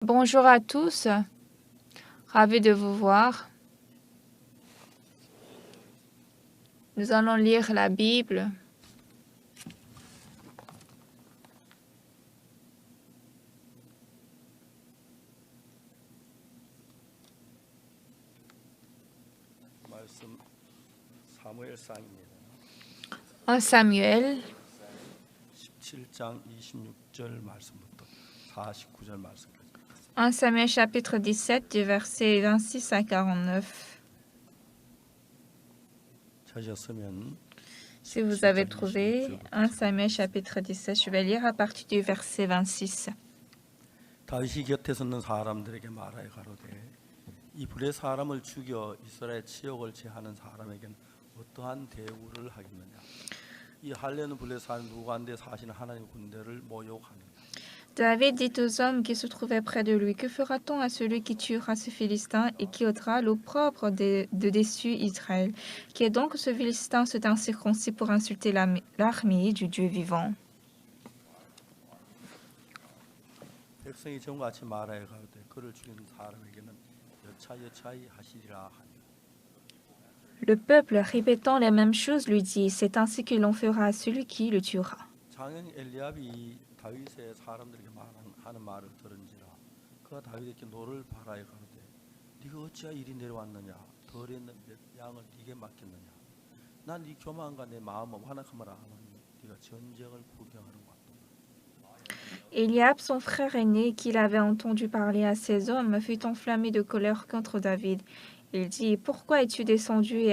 Bonjour à tous, ravi de vous voir. Nous allons lire la Bible. 말씀 사무엘상입니다. 1 Samuel, 17장 26절 말씀부터 49절 말씀까지. 1 Samuel chapitre 17 du verset 26 à 49. 찾으셨으면 Si vous avez trouvé 1 Samuel chapitre 17, je vais lire à partir du verset 26. 다윗이 곁에 섰는 사람들에게 말하여 가로되 이 불의 사람을 죽여 이스라엘 치욕을 제하는 사람에게는 어떠한 대우를 하겠느냐. 이 할례는 불의 사람 누구한테 사시는 하나님 군대를 모욕하느냐. David dit aux hommes qui se trouvaient près de lui, que fera-t-on à celui qui tuera ce Philistin et qui ôtera l'opprobre de dessus Israël? Qui est donc ce Philistin, cet incirconcis, pour insulter l'armée du Dieu vivant? 백성이 전같이 말하여 가로되 그를 죽인 사람에게는 여차여차히 하시리라 하니. Le peuple, répétant les mêmes choses, lui dit, c'est ainsi que l'on fera à celui qui le tuera. 장인 엘리압이 다윗의 사람들에게 하는 말을 들은지라 그가 다윗에게 노를 바라여 가로되 네가 어찌하여 이리 내려왔느냐 덜에 있는 양을 네게 맡겼느냐 난 네 교만과 내 마음을 완악함을 아노니 네가 전쟁을 구경하는 것 같도다. Eliab, son frère aîné, qui l'avait entendu parler à ses hommes, fut enflammé de colère contre David. Il dit, pourquoi es-tu descendu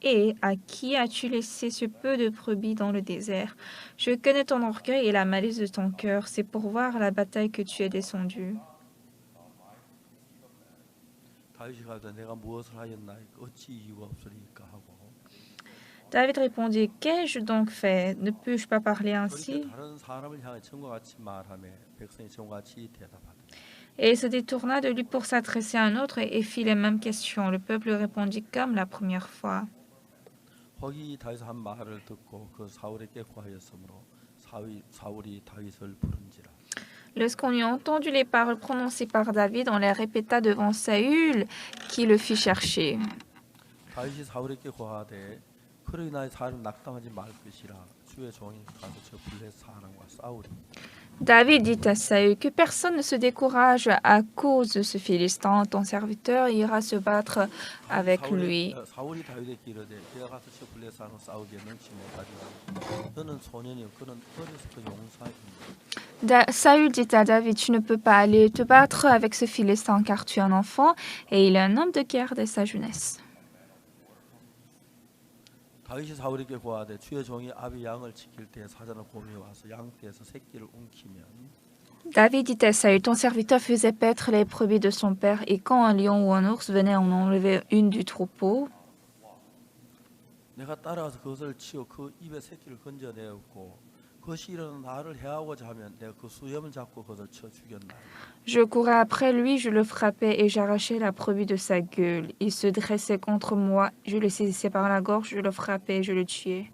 et à qui as-tu laissé ce peu de brebis dans le désert? Je connais ton orgueil et la malice de ton cœur. C'est pour voir la bataille que tu es descendu. 다윗이 가로되 내가 무엇을 하였나이까 어찌 이유가 없으리까 하고 David répondit, qu'ai-je donc fait? Ne puis-je pas parler ainsi? 다른 사람을 향해 전과 같이 말하며 백성이 전과 같이 대답하되 Et il se détourna de lui pour s'adresser à un autre et fit les mêmes questions. Le peuple répondit comme la première fois. 거기 다윗 한 말을 듣고 그 사울에게 구하였으므로 사울이 다윗을 부른지라. Lorsqu'on eut entendu les paroles prononcées par David, on les répéta devant Saül, qui le fit chercher. 다윗이 사울에게 구하되 그로 인하여 사람 낙담하지 말 것이라 주의 종이 가서 저 블레 사람과 싸우리. David dit à Saül que personne ne se décourage à cause de ce Philistin. Ton serviteur ira se battre avec lui. 사울이 다윗에게 이르되 내가 가서 저 블레 사람과 싸우기에 능치 못하리라. 너는 소년이요 그는 어려서부터 용사이니. Saül dit à David, tu ne peux pas aller te battre avec ce Philistin car tu es un enfant et il est un homme de guerre dès sa jeunesse. 다윗이 사울에게 구하되 주의 종이 아비 양을 지킬 때 사자는 곰이 와서 양떼에서 새끼를 움키면 David dit à Saül, ton serviteur faisait paître les brebis de son père et quand un lion ou un ours venait en enlever une du troupeau, 내가 따라가서 그것을 치어 그 입에 새끼를 건져내었고 그것이 일어나 나를 해하고자 하면 내가 그 수염을 잡고 그것을 쳐 죽였나이다. je courais après lui, je le frappais et j'arrachais la brebis de sa gueule. Il se dressait contre moi, je le saisissais par la gorge, je le frappais et je le tuais.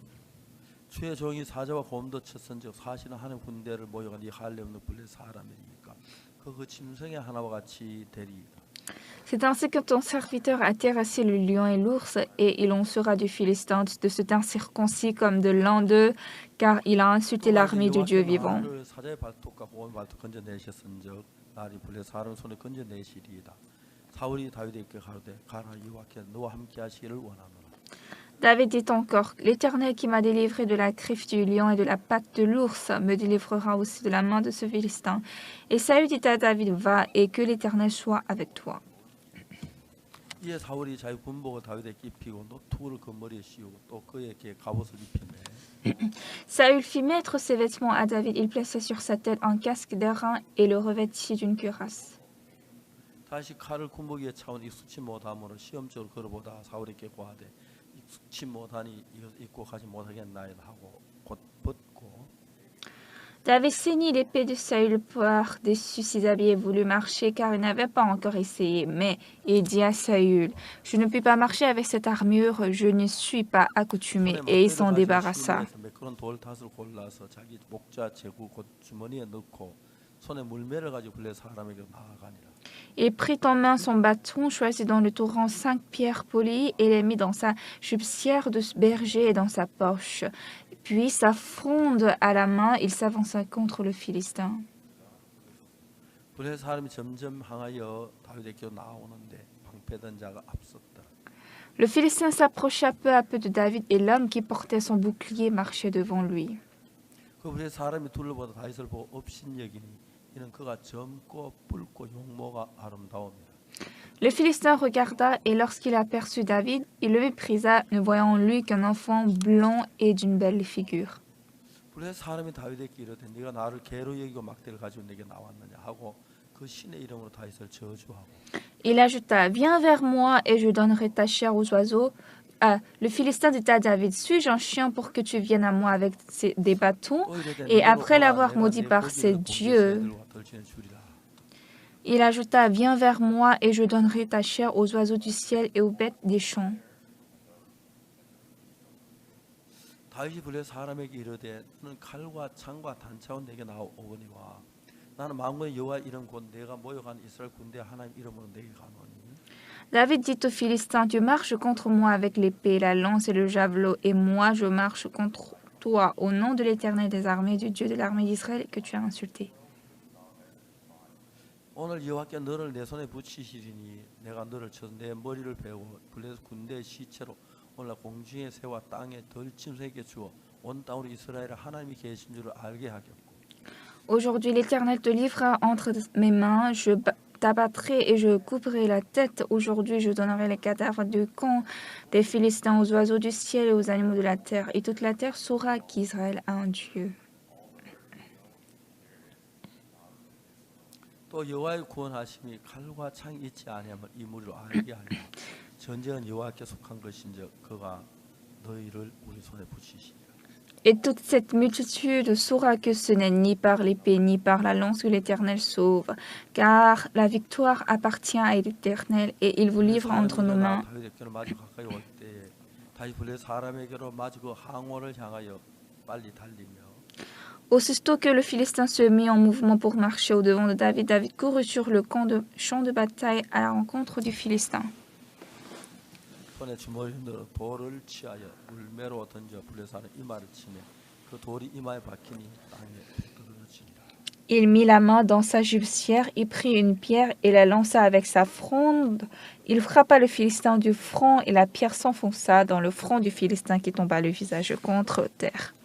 주의 종이 사자와 곰도 쳤은즉 사실은 하나님 군대를 모여간 이 할례 없는 블레 사람이니까 그 짐승의 하나와 같이 되리이다. C'est ainsi que ton serviteur a terrassé le lion et l'ours, et il en sera du Philistin, de cet incirconcis comme de l'un d'eux, car il a insulté l'armée du Dieu vivant. 사자의 발톱과 곰의 발톱 건져내셨은즉 날이 블레 사람 손에 건져내시리이다. 사울이 다윗에게 가로되 가라 여호와께 너와 함께하시기를 원하노라. David dit encore, l'Éternel qui m'a délivré de la griffe du lion et de la patte de l'ours me délivrera aussi de la main de ce Philistin. Et Saül dit à David, va, et que l'Éternel soit avec toi. 이에 사울이 자기 군복을 다윗에게 입히고 노투를 그 머리에 씌우고 또 그에게 갑옷을 입히매 Saül fit mettre ses vêtements à David. Il plaça sur sa tête un casque d'airain et le revêtit d'une cuirasse. 다시 칼을 군복 위에 차원 익숙치 못함으로 시험적으로 그러보다 사울에게 구하되 익숙치 못하니 입고 가지 못하겠나이다 하고 곧 벗고 David ceignit l'épée de Saül par-dessus ses habits et voulut marcher car il n'avait pas encore essayé. Mais il dit à Saül, je ne puis pas marcher avec cette armure, je ne suis pas accoutumé. Et il s'en débarrassa. 손에 물매를 가지고 블레 사람에게 나아가니라. Il prit en main son bâton, choisit dans le torrent 5 pierres polies et les mit dans sa chupsière de berger et dans sa poche. Puis, sa fronde à la main, il s'avança contre le Philistin. 블레 사람이 점점 향하여 다윗에게 나오는데 방패든 자가 앞섰다. Le Philistin s'approcha peu à peu de David et l'homme qui portait son bouclier marchait devant lui. 그 블레 사람이 둘러보다 다윗을 보고 업신여기니 이는 그가 젊고 붉고 용모가 아름다움이라. Le Philistin regarda et lorsqu'il aperçut David, il le méprisa, ne voyant en lui qu'un enfant blond et d'une belle figure. 블레 사람이 다윗에게 이르되 네가 나를 개로 여기고 막대를 가지고 내게 나왔느냐 하고 그 신의 이름으로 다윗을 저주하고. Il ajouta, viens vers moi et je donnerai ta chair aux oiseaux. Ah, le Philistin dit à David, suis-je un chien pour que tu viennes à moi avec des bâtons? Et après l'avoir maudit par ses dieux, il ajouta, viens vers moi et je donnerai ta chair aux oiseaux du ciel et aux bêtes des champs. 다윗이 블레 사람에게 이르되 너는 칼과 창과 단차원 내게 나오거니와 나는 만군의 여호와 이름 곧 내가 모여간 이스라엘 군대 하나님 이름으로 내게 가노니. David dit aux Philistins, tu marches contre moi avec l'épée, la lance et le javelot, et moi je marche contre toi au nom de l'Éternel des armées, du Dieu de l'armée d'Israël que tu as insulté. 오늘 여호와께 너를 내 손에 붙이시리니 내가 너를 쳐서 내 머리를 베고 블레 군대의 시체로 오늘 공중의 새와 땅의 덜짐승에게 주어 온 땅으로 이스라엘 하나님이 계신 줄을 알게 하겠고. Aujourd'hui l'Éternel te livrera entre mes mains, je t'abattrai et je couperai la tête. Aujourd'hui je donnerai les cadavres du camp des Philistins aux oiseaux du ciel et aux animaux de la terre, et toute la terre saura qu'Israël a un Dieu. 또 여호와의 구원하심이 칼과 창이 있지 아니하면 이 무리로 알게 하리라. 전쟁은 여호와께 속한 것인즉 그가 너희를 우리 손에 붙이시리라. Et toute cette multitude saura que ce n'est ni par l'épée ni par la lance que l'Éternel sauve, car la victoire appartient à l'Éternel et il vous livre entre nos mains. 다윗에게로 마주 가까이 올 때에 다윗 블레 사람에게로 마주 그 항원을 향하여 빨리 달리며. Aussitôt que le Philistin se mit en mouvement pour marcher au-devant de David, David courut sur le champ de bataille à la rencontre du Philistin. 손에 주머니에 돌을 취하여 물매로 던져 블레 사람 이마를 치매 그 돌이 이마에 박히니 땅에 떨어지니라. Il mit la main dans sa jupière, il prit une pierre et la lança avec sa fronde. Il frappa le Philistin du front et la pierre s'enfonça dans le front du Philistin qui tomba le visage contre terre.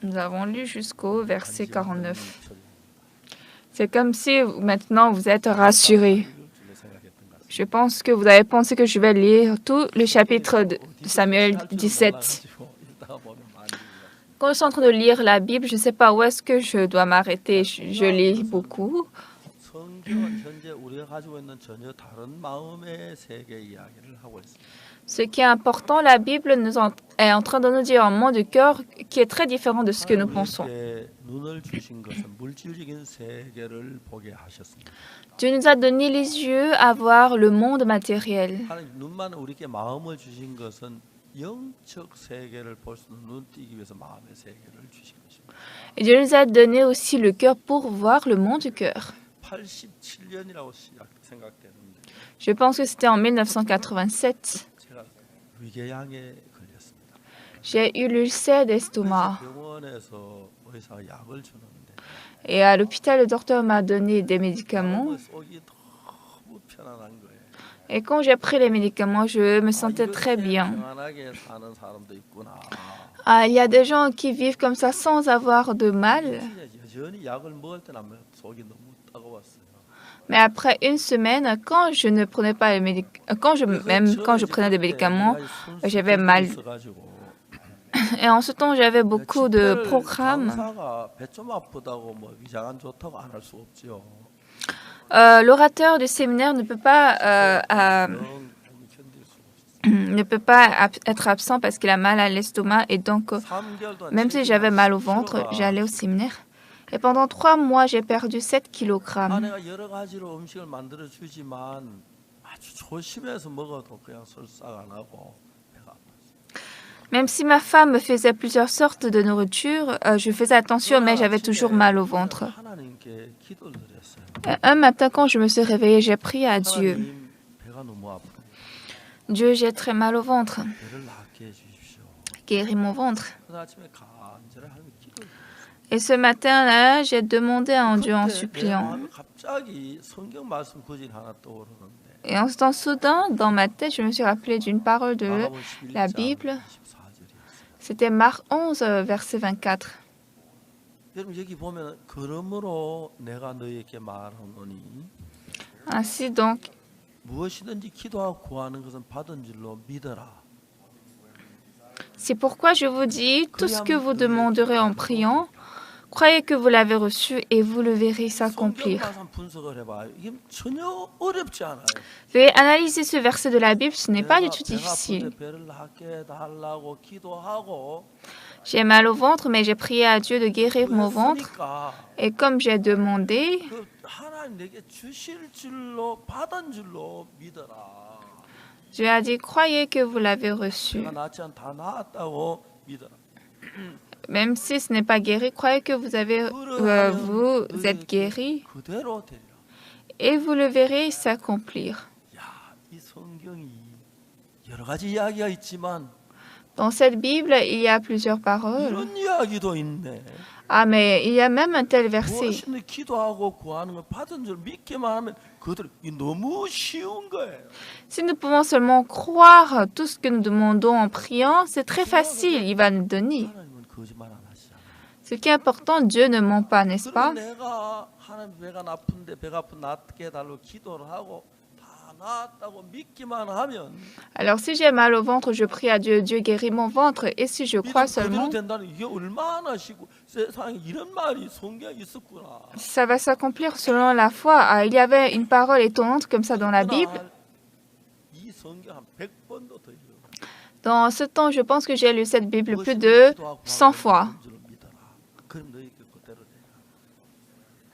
Nous avons lu jusqu'au verset 49. C'est comme si maintenant vous êtes rassurés. Je pense que vous avez pensé que je vais lire tout le chapitre de Samuel 17. Quand je suis en train de lire la Bible, je ne sais pas où est-ce que je dois m'arrêter. Je lis beaucoup. Ce qui est important, la Bible est en train de nous dire un monde de cœur qui est très différent de ce que nous pensons. Dieu nous a donné les yeux à voir le monde matériel. Et Dieu nous a donné aussi le cœur pour voir le monde du cœur. Je pense que c'était en 1987. J'ai eu l'ulcère d'estomac. Et à l'hôpital, le docteur m'a donné des médicaments. Et quand j'ai pris les médicaments, je me sentais très bien. Ah, il y a des gens qui vivent comme ça sans avoir de mal. Mais après une semaine, quand je ne prenais pas les médicaments, quand je prenais des médicaments, j'avais mal. Et en ce temps, j'avais beaucoup de programmes. L'orateur du séminaire ne peut pas être absent parce qu'il a mal à l'estomac. Et donc, même si j'avais mal au ventre, j'allais au séminaire. Et pendant 3 mois, j'ai perdu 7 kilogrammes. Même si ma femme me faisait plusieurs sortes de nourriture, je faisais attention, mais j'avais toujours mal au ventre. 하나님께 기도를 드렸어요. Un matin, quand je me suis réveillée, j'ai prié à Dieu. 하나님, 배가 너무 아프네요. Dieu, j'ai très mal au ventre. 배를 낫게 해주십시오. Guéris mon ventre. 그 아침에 간절히 하나님께 기도를 Et ce matin-là, j'ai demandé à Dieu en 그때 내 suppliant. 마음에 갑자기 성경 말씀 구절이 하나 떠오르는데 Et en ce temps soudain, dans ma tête, je me suis rappelé d'une parole de 마가복음 la 11장 Bible. 24절이었어요. C'était Marc 11, verset 24. 여러분 여기 보면 그러므로 내가 너희에게 말하노니 Ainsi donc, 무엇이든지 기도하고 구하는 것은 받은 줄로 믿어라. c'est pourquoi je vous dis, tout ce que vous demanderez en priant, croyez que vous l'avez reçu et vous le verrez s'accomplir. 성경만 분석을 해봐요. 이게 전혀 어렵지 않아요. Veuillez analyser ce verset de la Bible, ce n'est pas du tout 배가 difficile. 아픈데 배를 낫게 해달라고 기도하고 J'ai mal au ventre, mais j'ai prié à Dieu de guérir mon ventre. 했으니까 Et comme j'ai demandé, 그 하나님 내게 주실 줄로 받은 줄로 믿어라. Dieu a dit, croyez que vous l'avez reçu. 내가 낫지 않 다 나았다고 믿어라. Même si ce n'est pas guéri, croyez que vous êtes guéri 그대로 되리라. et vous le verrez s'accomplir. 야, 이 성경이 여러 가지 이야기가 있지만 Dans cette Bible, il y a plusieurs paroles. 이런 이야기도 있네. Ah, mais il y a même un tel verset. 무엇이든 기도하고 구하는 걸 받은 줄 믿기만 하면 그들 너무 쉬운 거예요. Si nous pouvons seulement croire tout ce que nous demandons en priant, c'est très facile, il va nous donner. 하나님은 거짓말 안 하시잖아요. Ce qui est important, Dieu ne ment pas, n'est-ce pas? 그러면 내가 하나님 배가 나쁜데 배가 아픈 낫게 해달라고 기도를 하고 다 나았다고 믿기만 하면 Alors si j'ai mal au ventre, je prie à Dieu, Dieu guérit mon ventre. Et si je 믿음 crois 그대로 seulement, 된다는 이게 얼마나 쉽고 세상에 이런 말이 성경에 있었구나. ça va s'accomplir selon la foi. Ah, il y avait une parole étonnante comme ça dans la Bible. 그날 이 성경 한 100번도 더 읽어. Dans ce temps, je pense que j'ai lu cette Bible plus de 100 fois. 그럼 너희께 그대로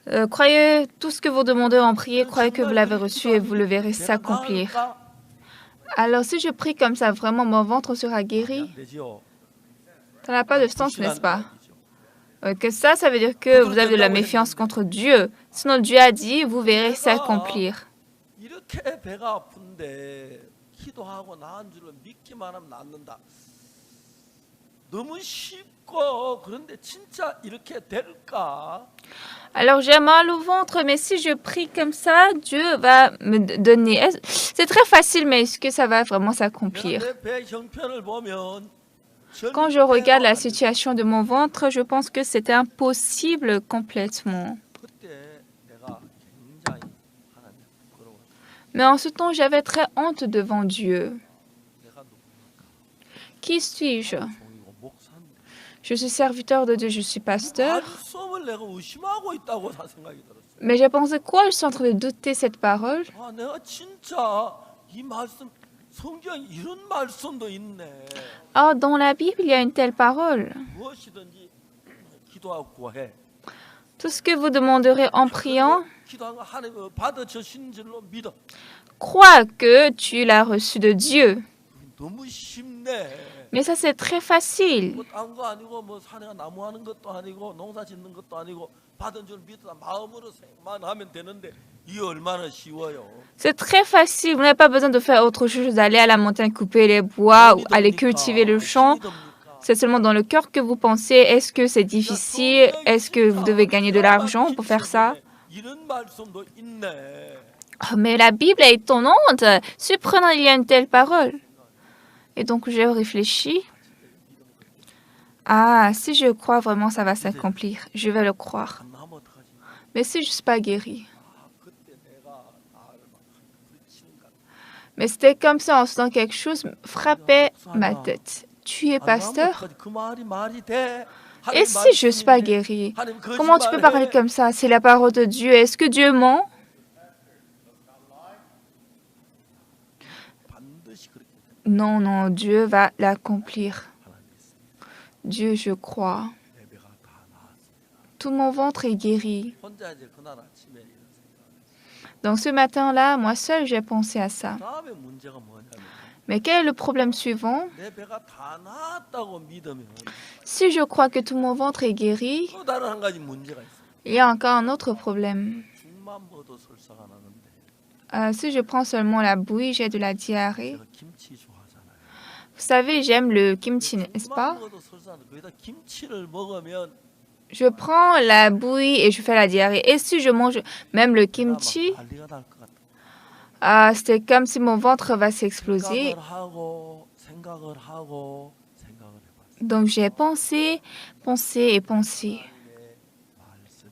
돼. Croyez tout ce que vous demandez en prier, croyez que vous l'avez reçu et vous le verrez s'accomplir. Alors si je prie comme ça, vraiment mon ventre sera guéri? Ça n'a pas de sens, n'est-ce pas? Que ça veut dire que vous avez de la méfiance contre Dieu. Sinon Dieu a dit, vous verrez s'accomplir. 이렇게 배가 아픈데 기도하고 나은 줄을 믿기만 하면 낫는다. 너무 쉽고 그런데 진짜 이렇게 될까? Alors j'ai mal au ventre, mais si je prie comme ça, Dieu va me donner. C'est très facile, mais est-ce que ça va vraiment s'accomplir? 내가 내 배 형편을 보면 Quand je regarde la situation de mon ventre, je pense que c'est impossible complètement. 그때 내가 굉장히 하나님 부끄러워. Mais en ce temps, j'avais très honte devant Dieu. 내가 누굽니까? Qui suis-je? 종이고 목사인데. Je suis serviteur de Dieu, je suis pasteur. 말씀을 내가 의심하고 있다고 생각이 들었어. Mais j'ai pensé quoi? Je suis en train de douter cette parole. 아, 내가 진짜 이 말씀 성경에 이런 말씀도 있네. Oh, dans la Bible, il y a une telle parole. 무엇이든지 기도하고 구해. Tout ce que vous demanderez en priant, 기도한 거 하나님 받아 주신 줄로 믿어. crois que tu l'as reçu de Dieu. 너무 쉽네. Mais ça, c'est très facile. 뭐딴거 아니고 뭐 사내가 나무하는 것도 아니고 농사 짓는 것도 아니고 받은 줄 믿다 마음으로 생각만 하면 되는데 이게 얼마나 쉬워요. C'est très facile. Vous n'avez pas besoin de faire autre chose, d'aller à la montagne couper les bois ou aller cultiver le champ. C'est seulement dans le cœur que vous pensez, est-ce que c'est difficile? Est-ce que vous devez gagner de l'argent pour faire ça? 이런 말씀도 있네. Oh, mais la Bible est étonnante. Surprenant, il y a une telle parole. Et donc, j'ai réfléchi. Ah, si je crois vraiment, ça va s'accomplir. Je vais le croire. 안 나면 어떡하지? Mais si je ne suis pas guérie? 아, 그때 내가 나를 막 부딪히는 것 같아. Mais c'était comme ça, en sentant quelque chose frappait ma tête. Tu es 안 나면 pasteur? 어떡하지? 그 말이 돼? Et si je ne suis pas guérie? 하나님 Comment tu peux parler comme ça? C'est la parole de Dieu. Est-ce que Dieu ment? 반드시 그렇게 돼. Non, non, Dieu va l'accomplir. 하나님 믿습니다. Dieu, je crois. 내 배가 다 나았습니다. Tout mon ventre est guéri. 혼자 이제 그날 아침에 이런 생각. Donc ce matin-là, moi seule, j'ai pensé à ça. 다음에 문제가 뭐냐면 Mais quel est le problème suivant? 내 배가 다 나았다고 믿으면 Si je crois que tout mon ventre est guéri, 또 다른 한 가지 문제가 있어. il y a encore un autre problème. 죽만 먹어도 설사가 나는데 Si je prends seulement la bouillie, j'ai de la diarrhée. 제가 김치 좋아하잖아요. Vous savez, j'aime le kimchi, n'est-ce 죽만 pas? 먹어도 설사는 거기다 김치를 먹으면 Je prends la bouillie et je fais la diarrhée. Et si je mange même le 내가 막 kimchi, 난리가 날 것 같아. c'est comme si mon ventre va s'exploser. 생각을 하고 해봤어. Donc j'ai pensé, pensé et pensé. 하나님의 말씀이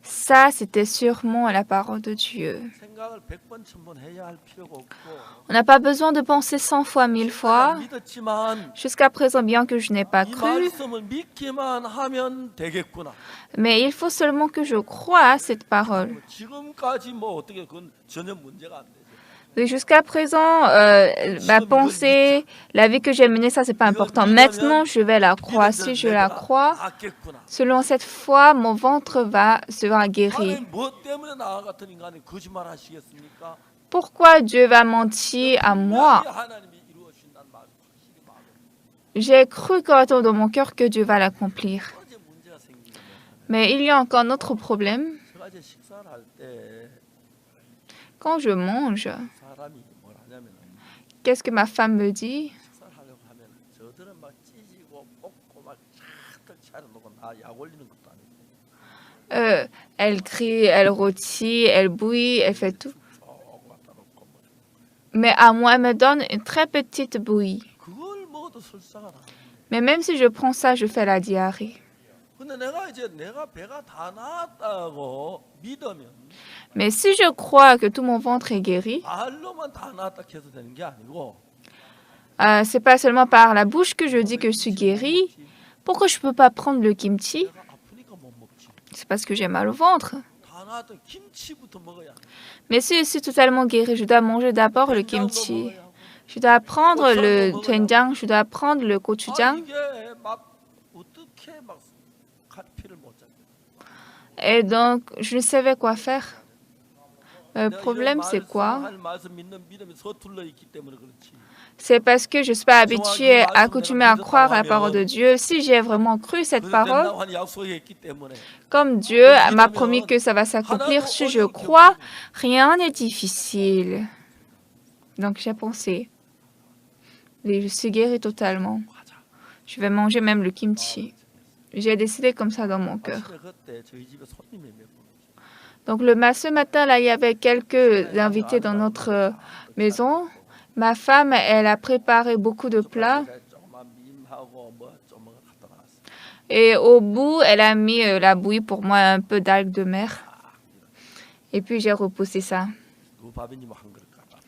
Ça, c'était sûrement la parole de Dieu. 생각을 100번 1000번 해야 할 필요가 없고 On n'a pas besoin de penser 100 fois, 1000 fois. 믿었지만 Jusqu'à présent, bien que je n'ai pas 이 cru, 말씀을 믿기만 하면 되겠구나. mais il faut seulement que je croie à cette parole. 지금까지 뭐 어떻게 그건 전혀 문제가 안 되죠. Et jusqu'à présent, ma pensée, la vie que j'ai menée, ça, c'est pas important. Maintenant, je vais la croire. Si je la crois, 낫겠구나. selon cette foi, mon ventre sera guéri. 하나님 뭐 때문에 나 같은 인간이 거짓말 하시겠습니까? Pourquoi Dieu va mentir à moi? 하나님이 이루어진다는 말 확실히 마음에 J'ai cru correctement dans mon cœur que Dieu va l'accomplir. 어제 문제가 생기면 Mais il y a encore un autre problème. 제가 이제 식사를 할 때 Quand je mange, 사람이 뭘 하냐면 qu'est-ce que ma femme me dit? 식사를 하려고 하면 저들은 막 찢고 볶고 막 차들 차려놓고 나 약 올리는 것도 아니고 Elle crie, elle rôtit, elle bouillit, elle fait tout. 쭉 갖다 놓고 뭐 Mais à moi, elle me donne une très petite bouillie. 그걸 먹어도 설사가 나. Mais même si je prends ça, je fais la diarrhée. 근데 내가 배가 다 나았다고 믿으면 Mais si je crois que tout mon ventre est guéri, 말로만 다 나았다 해서 되는 게 아니고 c'est pas seulement par la bouche que je dis que je suis guérie. Pourquoi je peux pas prendre le kimchi? 내가 아프니까 못 먹지. C'est parce que j'ai mal au ventre. 다 나았던 김치부터 먹어야 돼. Mais si je suis totalement guérie, je dois manger d'abord le kimchi. Je dois prendre le doenjang, je dois prendre le gochujang. 이게 막 어떻게 막 갈피를 못 잡냐. Et donc, je ne savais quoi faire. Le problème, c'est quoi? 할 말씀 믿는 믿음이 서툴러 있기 때문에 그렇지. C'est parce que je ne suis pas habituée, accoutumée à croire à la parole de Dieu. Si j'ai vraiment cru cette parole, 된다고 한 약속했기 때문에 comme Dieu m'a promis que ça va s'accomplir, si je crois, rien n'est difficile. Donc j'ai pensé, et je suis guérie totalement. 가자. Je vais manger même le kimchi. J'ai décidé comme ça dans mon cœur. 아침에 그때 저희 집에 손님이 몇 분. Donc ce matin-là, il y avait quelques invités dans notre maison. Ma femme, elle a préparé beaucoup de plats. 조그만 민하고 뭐좀 갖다 놨어. Et au bout, elle a mis la bouillie pour moi, un peu d'algues de mer. Et puis j'ai repoussé ça. 누구 밥인지 뭐 한 그릇 갖다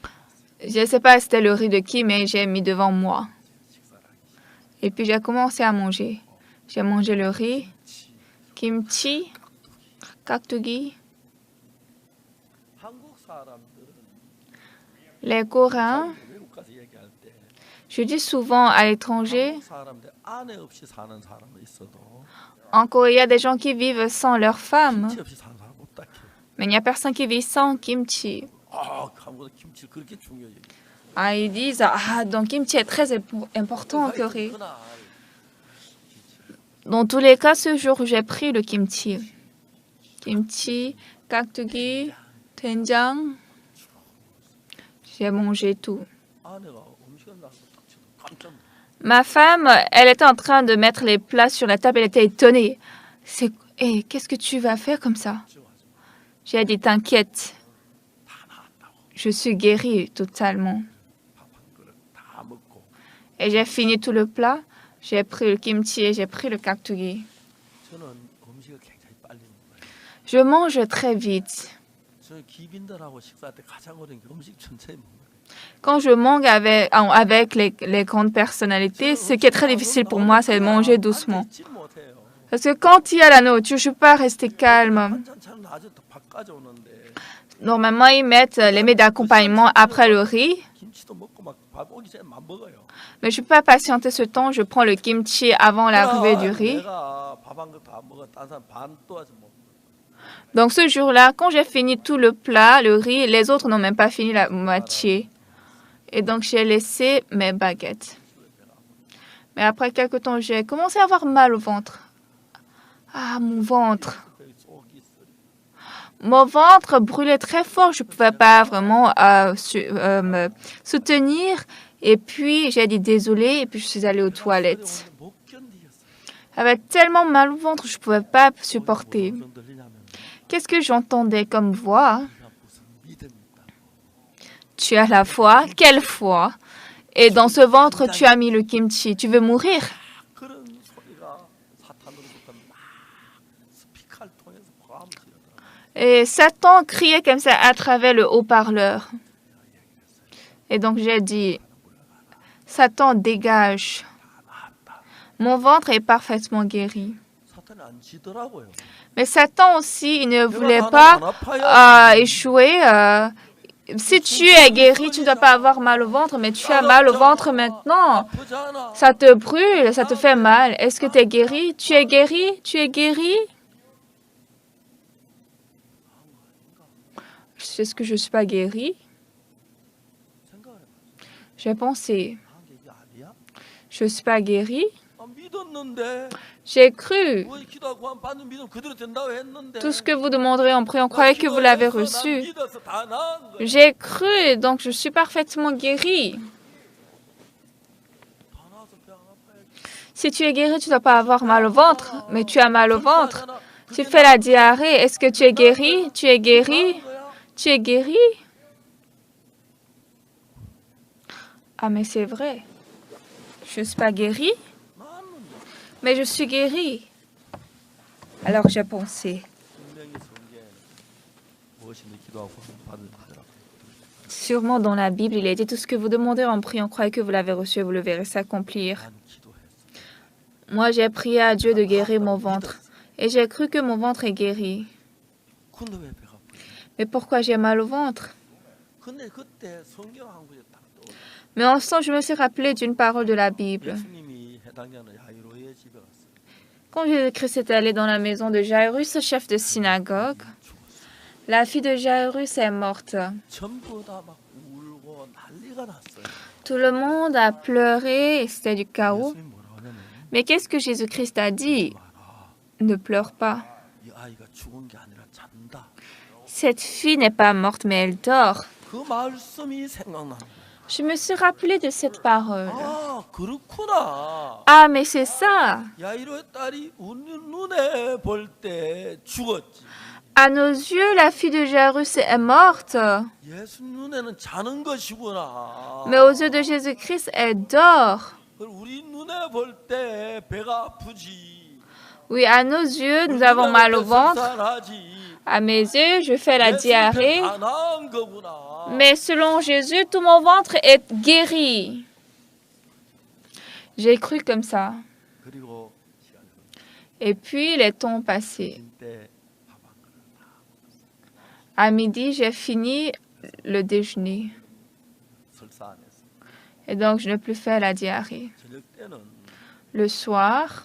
Je ne sais pas si c'était le riz de qui, mais j'ai mis devant moi. 식사를 하기. Et puis j'ai commencé à manger. J'ai mangé le riz, kimchi, kaktugi. 한국 사람들은 Les Coréens, 외국 가서 얘기할 때 je dis souvent à l'étranger, 한국 사람들 아내 없이 사는 사람은 있어도 en Corée, il y a des gens qui vivent sans leur femme. 김치 없이 사는 사람 없다. Mais il n'y a personne qui vit sans kimchi. 한국은 김치 그렇게 중요해. Ah, ils disent, ah, donc kimchi est très important en Corée. 그날 Dans tous les cas, ce jour, j'ai pris le kimchi. Kimchi, kaktugi, doenjang. J'ai mangé tout. 아내가 음식을 나서 딱 쳐도 깜짝 놀랐어. Ma femme, elle était en train de mettre les plats sur la table. Elle était étonnée. Qu'est-ce que tu vas faire comme ça? J'ai dit, t'inquiète. 다 나았다고 Je suis guérie totalement. 밥 한 그릇 다 먹고 Et j'ai fini tout le plat. J'ai pris le kimchi et j'ai pris le kaktugi. 저는 음식을 굉장히 빨리 먹어요. Je mange très vite. 저는 기빈들하고 식사할 때 가장 어려운 게 음식 천천히 먹는 거예요. Quand je mange avec les grandes personnalités, ce qui est très difficile pour moi, c'est de manger doucement. 앉아 있지 못해요. Parce que quand il y a la nourriture, je ne peux pas rester calme. 한잔차는 나중에 또 밥까지 오는데 Normalement, ils mettent les mets d'accompagnement après le riz. 김치도 먹고 막 밥 오기 전에 막 먹어요. Mais je ne peux pas patienter ce temps. Je prends le kimchi avant l'arrivée du riz. 내가 밥 한 거 다 먹어 딴 사람 반 또 하지 못. Donc ce jour-là, quand j'ai fini tout le plat, le riz, les autres n'ont même pas fini la moitié. Et donc j'ai laissé mes baguettes. Mais après quelque temps, j'ai commencé à avoir mal au ventre. Ah, mon ventre. Mon ventre brûlait très fort. Je ne pouvais pas vraiment me soutenir. Et puis, j'ai dit désolé. Et puis, je suis allée aux toilettes. J'avais tellement mal au ventre, je ne pouvais pas supporter. Qu'est-ce que j'entendais comme voix? Tu as la foi? Quelle foi? Et dans ce ventre, tu as mis le kimchi. Tu veux mourir? Et Satan criait comme ça à travers le haut-parleur. Et donc j'ai dit, Satan, dégage. Mon ventre est parfaitement guéri. Mais Satan aussi, il ne voulait pas échouer. Si tu es guéri, tu ne dois pas avoir mal au ventre, mais tu as mal au ventre maintenant. Ça te brûle, ça te fait mal. Est-ce que tu es guéri? Tu es guéri? Tu es guéri? Est-ce que je ne suis pas guéri? J'ai pensé, je ne suis pas guéri? J'ai cru. Tout ce que vous demanderez en priant, croyez que vous l'avez reçu. J'ai cru, donc je suis parfaitement guéri. Si tu es guéri, tu ne dois pas avoir mal au ventre, mais tu as mal au ventre. Tu fais la diarrhée. Est-ce que tu es guéri? Tu es guéri? Tu es guéri? Ah, mais c'est vrai. Je ne suis pas guéri, mais je suis guéri. Alors j'ai pensé, sûrement dans la Bible, il a dit tout ce que vous demandez en priant, croyez que vous l'avez reçu et vous le verrez s'accomplir. Moi, j'ai prié à Dieu de guérir mon ventre et j'ai cru que mon ventre est guéri. Mais pourquoi j'ai mal au ventre? Mais en ce temps, je me suis rappelé d'une parole de la Bible. Quand Jésus-Christ est allé dans la maison de Jairus, chef de synagogue, la fille de Jairus est morte. Tout le monde a pleuré et c'était du chaos. Mais qu'est-ce que Jésus-Christ a dit? Ne pleure pas. Cette fille n'est pas morte, mais elle dort. Je me suis rappelé de cette parole. Ah, mais c'est ça. À nos yeux, la fille de Jairus est morte. Mais aux yeux de Jésus-Christ, elle dort. Oui, à nos yeux, nous avons mal au ventre. À mes yeux, je fais la diarrhée. Mais selon Jésus, tout mon ventre est guéri. J'ai cru comme ça. Et puis, les temps ont passé. À midi, j'ai fini le déjeuner. Et donc, je n'ai plus fait la diarrhée. Le soir,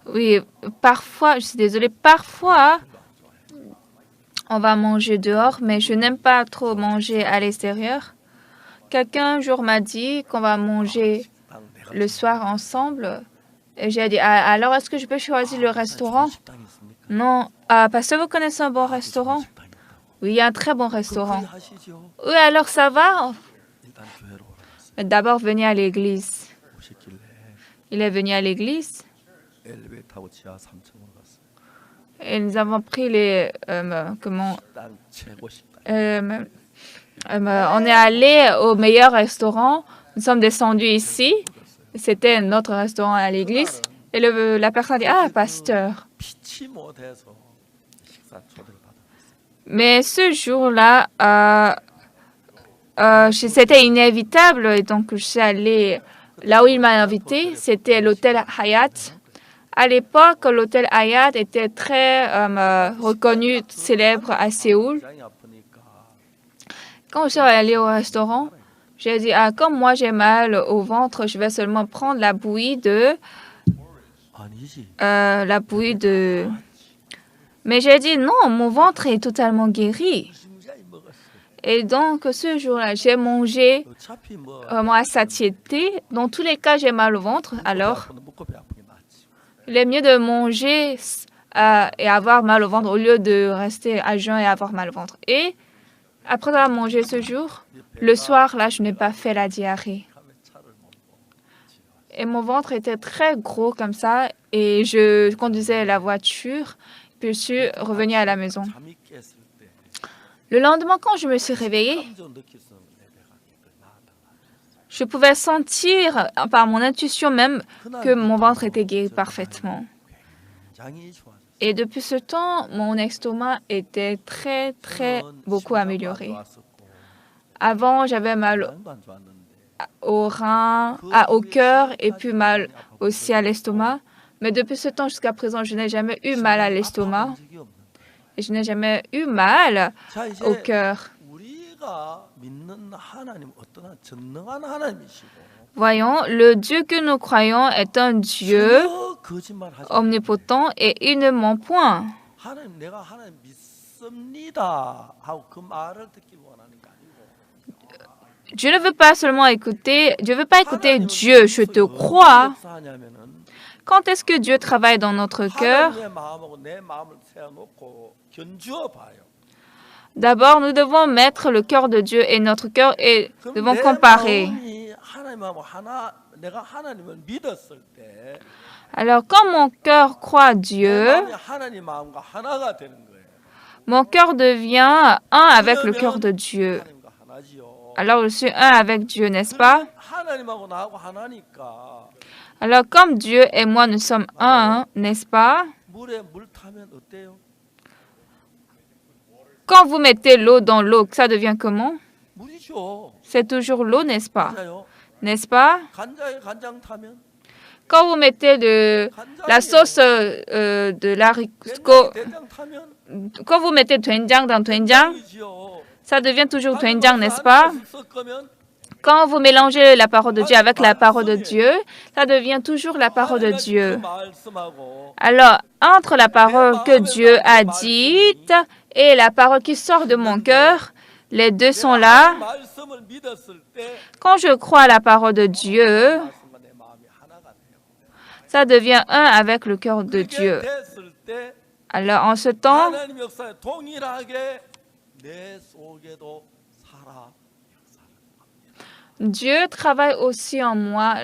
oui, parfois, je suis désolée, parfois, on va manger dehors, mais je n'aime pas trop manger à l'extérieur. Quelqu'un un jour m'a dit qu'on va manger le soir ensemble. Et j'ai dit, alors est-ce que je peux choisir le restaurant? Non, parce que vous connaissez un bon restaurant? Oui, il y a un très bon restaurant. Oui, alors ça va? Mais d'abord, venez à l'église. Il est venu à l'église. Et nous avons pris les... on est allé au meilleur restaurant. Nous sommes descendus ici. C'était notre restaurant à l'église. Et la personne a dit, ah, pasteur. Mais ce jour-là, c'était inévitable. Et donc, je suis allée là où il m'a invité. C'était l'hôtel Hyatt. À l'époque, l'hôtel Hyatt était très reconnu, célèbre à Séoul. Quand je suis allée au restaurant, J'ai dit, ah, comme moi j'ai mal au ventre, je vais seulement prendre la bouillie de... 아니지. la bouillie de... Mais j'ai dit, non, mon ventre est totalement guéri. 무시무시하게 먹었어. Et donc, ce jour-là, j'ai mangé 어차피 뭐 vraiment à satiété. Dans tous les cas, j'ai mal au ventre. Alors, 먹고 배 아프게 낫지. il est mieux de manger et avoir mal au ventre au lieu de rester à jeun et avoir mal au ventre. Et après avoir mangé ce jour, le soir, là, je n'ai pas fait la diarrhée. 밤에 차를 못 먹고. Et mon ventre était très gros comme ça. Et je conduisais la voiture. Puis je suis revenue à la maison. 잠이 깼을 때 Le lendemain, quand je me suis réveillée, 감정 느꼈어. 내 배가 나았다. je pouvais sentir par mon intuition même que mon ventre était guéri parfaitement. 굉장히 좋아졌어. Et depuis ce temps, mon estomac était très, très beaucoup amélioré. Avant, j'avais mal 마음도 안 좋았는데 au rein, au cœur et puis mal aussi à l'estomac. Mais depuis ce temps jusqu'à présent, je n'ai jamais eu mal à l'estomac 적이 없는데. et je n'ai jamais eu mal 자, 이제 au cœur. 우리가 믿는 하나님 어떤 전능한 하나님이시고 Voyons, le Dieu que nous croyons est un Dieu 전혀 거짓말하지 omnipotent et il ne ment point. 하나님 내가 하나님 믿습니다 하고 그 말을 듣기 원하는 게 아니고 Dieu ne veut pas seulement écouter, Dieu ne veut pas écouter Dieu, je te crois. 역사하냐면은 Quand est-ce que Dieu travaille dans notre cœur? 하나님의 마음하고 내 마음을 세워놓고 견주어 봐요. D'abord, nous devons mettre le cœur de Dieu et notre cœur et 그럼 devons 내 comparer. 마음이 하나님하고 하나 내가 하나님을 믿었을 때 Alors, quand mon cœur croit 내 Dieu, 마음이 하나님 마음과 하나가 되는 거예요. mon cœur devient un avec le cœur de Dieu. 하나님과 하나지요. Alors, je suis un avec Dieu, n'est-ce pas? 하나님하고 나하고 하나니까 Alors, comme Dieu et moi, nous sommes un, n'est-ce pas? 물에 물 타면 어때요? Quand vous mettez l'eau dans l'eau, ça devient comment? 물이죠. C'est toujours l'eau, n'est-ce pas? 맞아요. N'est-ce pas? 간장에 간장 타면 Quand vous mettez la sauce de l'haricot, 된장 타면 quand vous mettez doenjang dans doenjang, 물이지요. ça devient toujours doenjang, n'est-ce pas? 섞으면 Quand vous mélangez la parole de Dieu avec la parole de Dieu, ça devient toujours la parole de Dieu. 말씀하고 Alors, entre la parole que Dieu a dite et la parole qui sort de mon cœur, les deux sont là. 말씀을 믿었을 때 Quand je crois à la parole de Dieu, 말씀과 내 마음이 하나가 돼요. ça devient un avec le cœur de 그게 Dieu. 됐을 때 Alors, en ce temps, 하나님 역사에 동일하게 내 속에도 살아. Dieu travaille aussi en moi à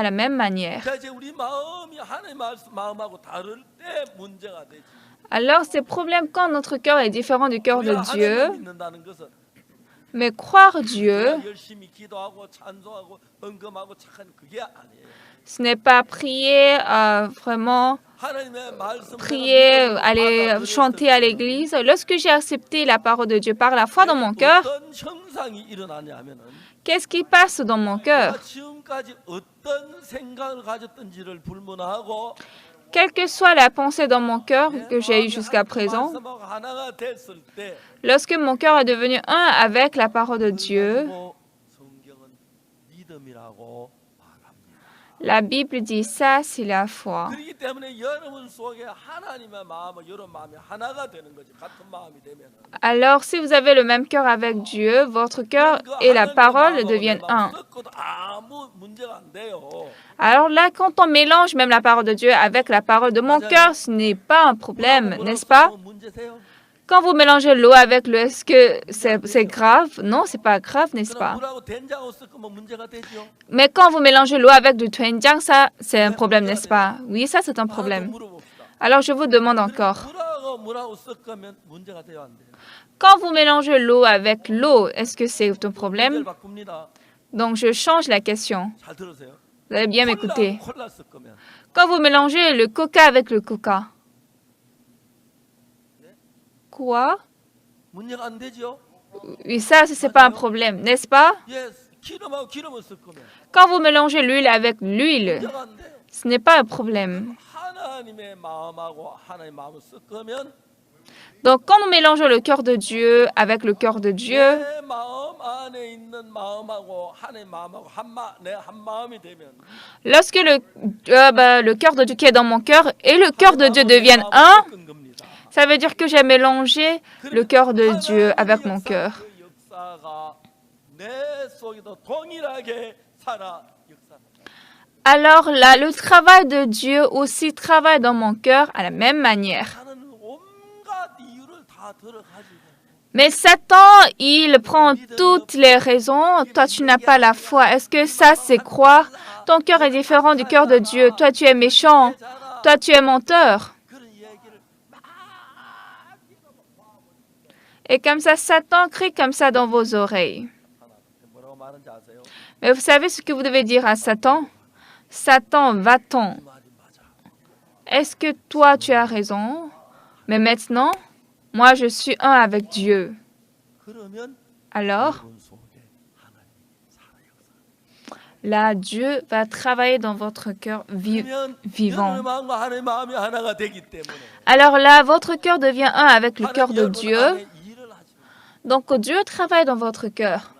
la même manière. 자, 이제 우리 마음이 하나님 마음하고 다를 때 문제가 되지. Alors, c'est problème quand notre cœur est différent du cœur de 우리가 Dieu, 하나님을 믿는다는 것은 mais croire Dieu, 우리가 열심히 기도하고 찬송하고 헌금하고 착한 그게 아니에요. ce n'est pas prier vraiment, 하나님의 말씀을 prier, aller chanter à l'église. Lorsque j'ai accepté la parole de Dieu par la foi dans mon cœur, 어떤 형상이 일어나냐면은 qu'est-ce qui passe dans mon cœur? 내가 지금까지 어떤 생각을 가졌던지를 불문하고 Quelle que soit la pensée dans mon cœur que j'ai eue jusqu'à présent, 말씀하고 하나가 됐을 때 lorsque mon cœur est devenu un avec la parole de Dieu, 가지고 성경은 믿음이라고 말합니다. la Bible dit ça, c'est la foi. 그렇기 때문에 여러분 속에 하나님의 마음과 여러분 마음이 하나가 되는 거지. 같은 마음이 되면은 Alors, si vous avez le même cœur avec Dieu, votre cœur et la parole deviennent un. 섞어도 아무 문제가 안 돼요. Alors là, quand on mélange même la parole de Dieu avec la parole de mon cœur, ce n'est pas un problème, n'est-ce pas? 문제세요? Quand vous mélangez l'eau avec l'eau, est-ce que c'est grave? Non, c'est pas grave, n'est-ce pas? 물하고 된장하고 섞으면 문제가 되죠. Mais quand vous mélangez l'eau avec du doenjang, ça, c'est un problème, n'est-ce pas? Oui, ça, c'est un problème. 물어봅시다. Alors, je vous demande encore. 물하고 섞으면 문제가 돼요, 안 돼요? Quand vous mélangez l'eau avec l'eau, est-ce que c'est un 문제를 problème? 바꿉니다. Donc, je change la question. 잘 들으세요. Vous allez bien m'écouter. 콜라 섞으면 Quand vous mélangez le coca avec le coca, quoi? 문제가 안 되죠. Oui, ça, c'est pas un problème, n'est-ce pas? Yes. 기름하고 기름을 섞으면 Quand vous mélangez l'huile avec l'huile, 문제가 안 돼요. ce n'est pas un problème. 하나님의 마음하고 하나님의 마음을 섞으면 Donc, quand nous mélangeons le cœur de Dieu avec le cœur de Dieu, 내 마음 안에 있는 마음하고 하나님의 마음하고 내 한 마음이 되면 lorsque le cœur de Dieu qui est dans mon cœur et le cœur de Dieu 하나님하고 내 deviennent 마음을 un, 섞은 겁니다. ça veut dire que j'ai mélangé le 그러면 cœur de Dieu avec 하나님의 mon cœur. 그 역사가 내 속에도 동일하게 살아 역사. Alors là, le travail de Dieu aussi travaille dans mon cœur à la même manière. 하나는 온갖 이유를 다 들어가지고 Mais Satan, il prend toutes les raisons. Toi, tu n'as pas la foi. Est-ce que ça, c'est croire? Ton cœur est différent du cœur de Dieu. Toi, tu es méchant. Toi, tu es menteur. 그런 얘기를 막 Et comme ça, Satan crie comme ça dans vos oreilles. 뭐라고 말하는지 아세요? Mais vous savez ce que vous devez dire à Satan? Satan, va-t'en. 그 말이 맞아. Est-ce que toi, tu as raison? Mais maintenant, moi, je suis un avec Dieu. 그러면 Alors, 여러분 속에 하나님 살아 역사. là, Dieu va travailler dans votre cœur 그러면 vivant. 여러분의 마음과 하나님의 마음이 하나가 되기 때문에 Alors là, votre cœur devient un avec le cœur 하나님 de 여러분 Dieu. 안에 일을 하죠. Donc Dieu travaille dans votre cœur.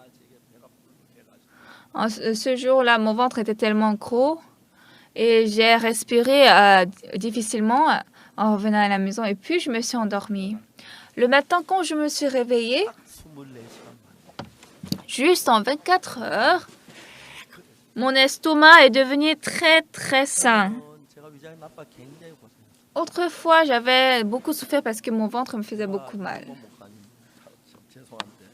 Ce jour-là, mon ventre était tellement gros et j'ai respiré difficilement en revenant à la maison et puis je me suis endormie. Le matin, quand je me suis réveillée, 24시간 juste en 24 heures, mon estomac est devenu très très sain. 제가 위장이 나빠 굉장히 고생했어요. Autrefois, j'avais beaucoup souffert parce que mon ventre me faisait beaucoup mal. 목사님 죄송한데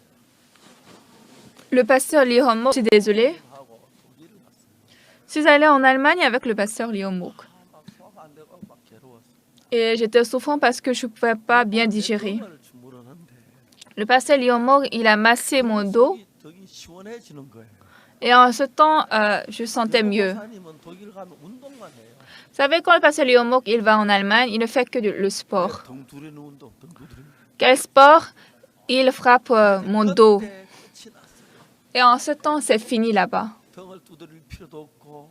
Le pasteur Lihomo, je suis désolée, 하고 독일을 갔어요. je suis allée en Allemagne avec le pasteur Lihomo. 막 소화가 안 되고 막 괴로웠어요. Et j'étais souffrant parce que je ne pouvais pas bien digérer. 을 주무르는데 Le pasteur Lihomo, il a massé mon dos 덕이 시원해지는 거예요. et en ce temps, je sentais mieux. 목사님은 독일 가면 운동만 해요. Vous savez, quand le pasteur Lihomo, il va en Allemagne, il ne fait que le sport. 등 두드리는 운동, 등 두드리는. Quel sport? Il frappe mon dos. 그때 끝이 났어요. Et en ce temps, c'est fini là-bas. 등을 두드릴 필요도 없고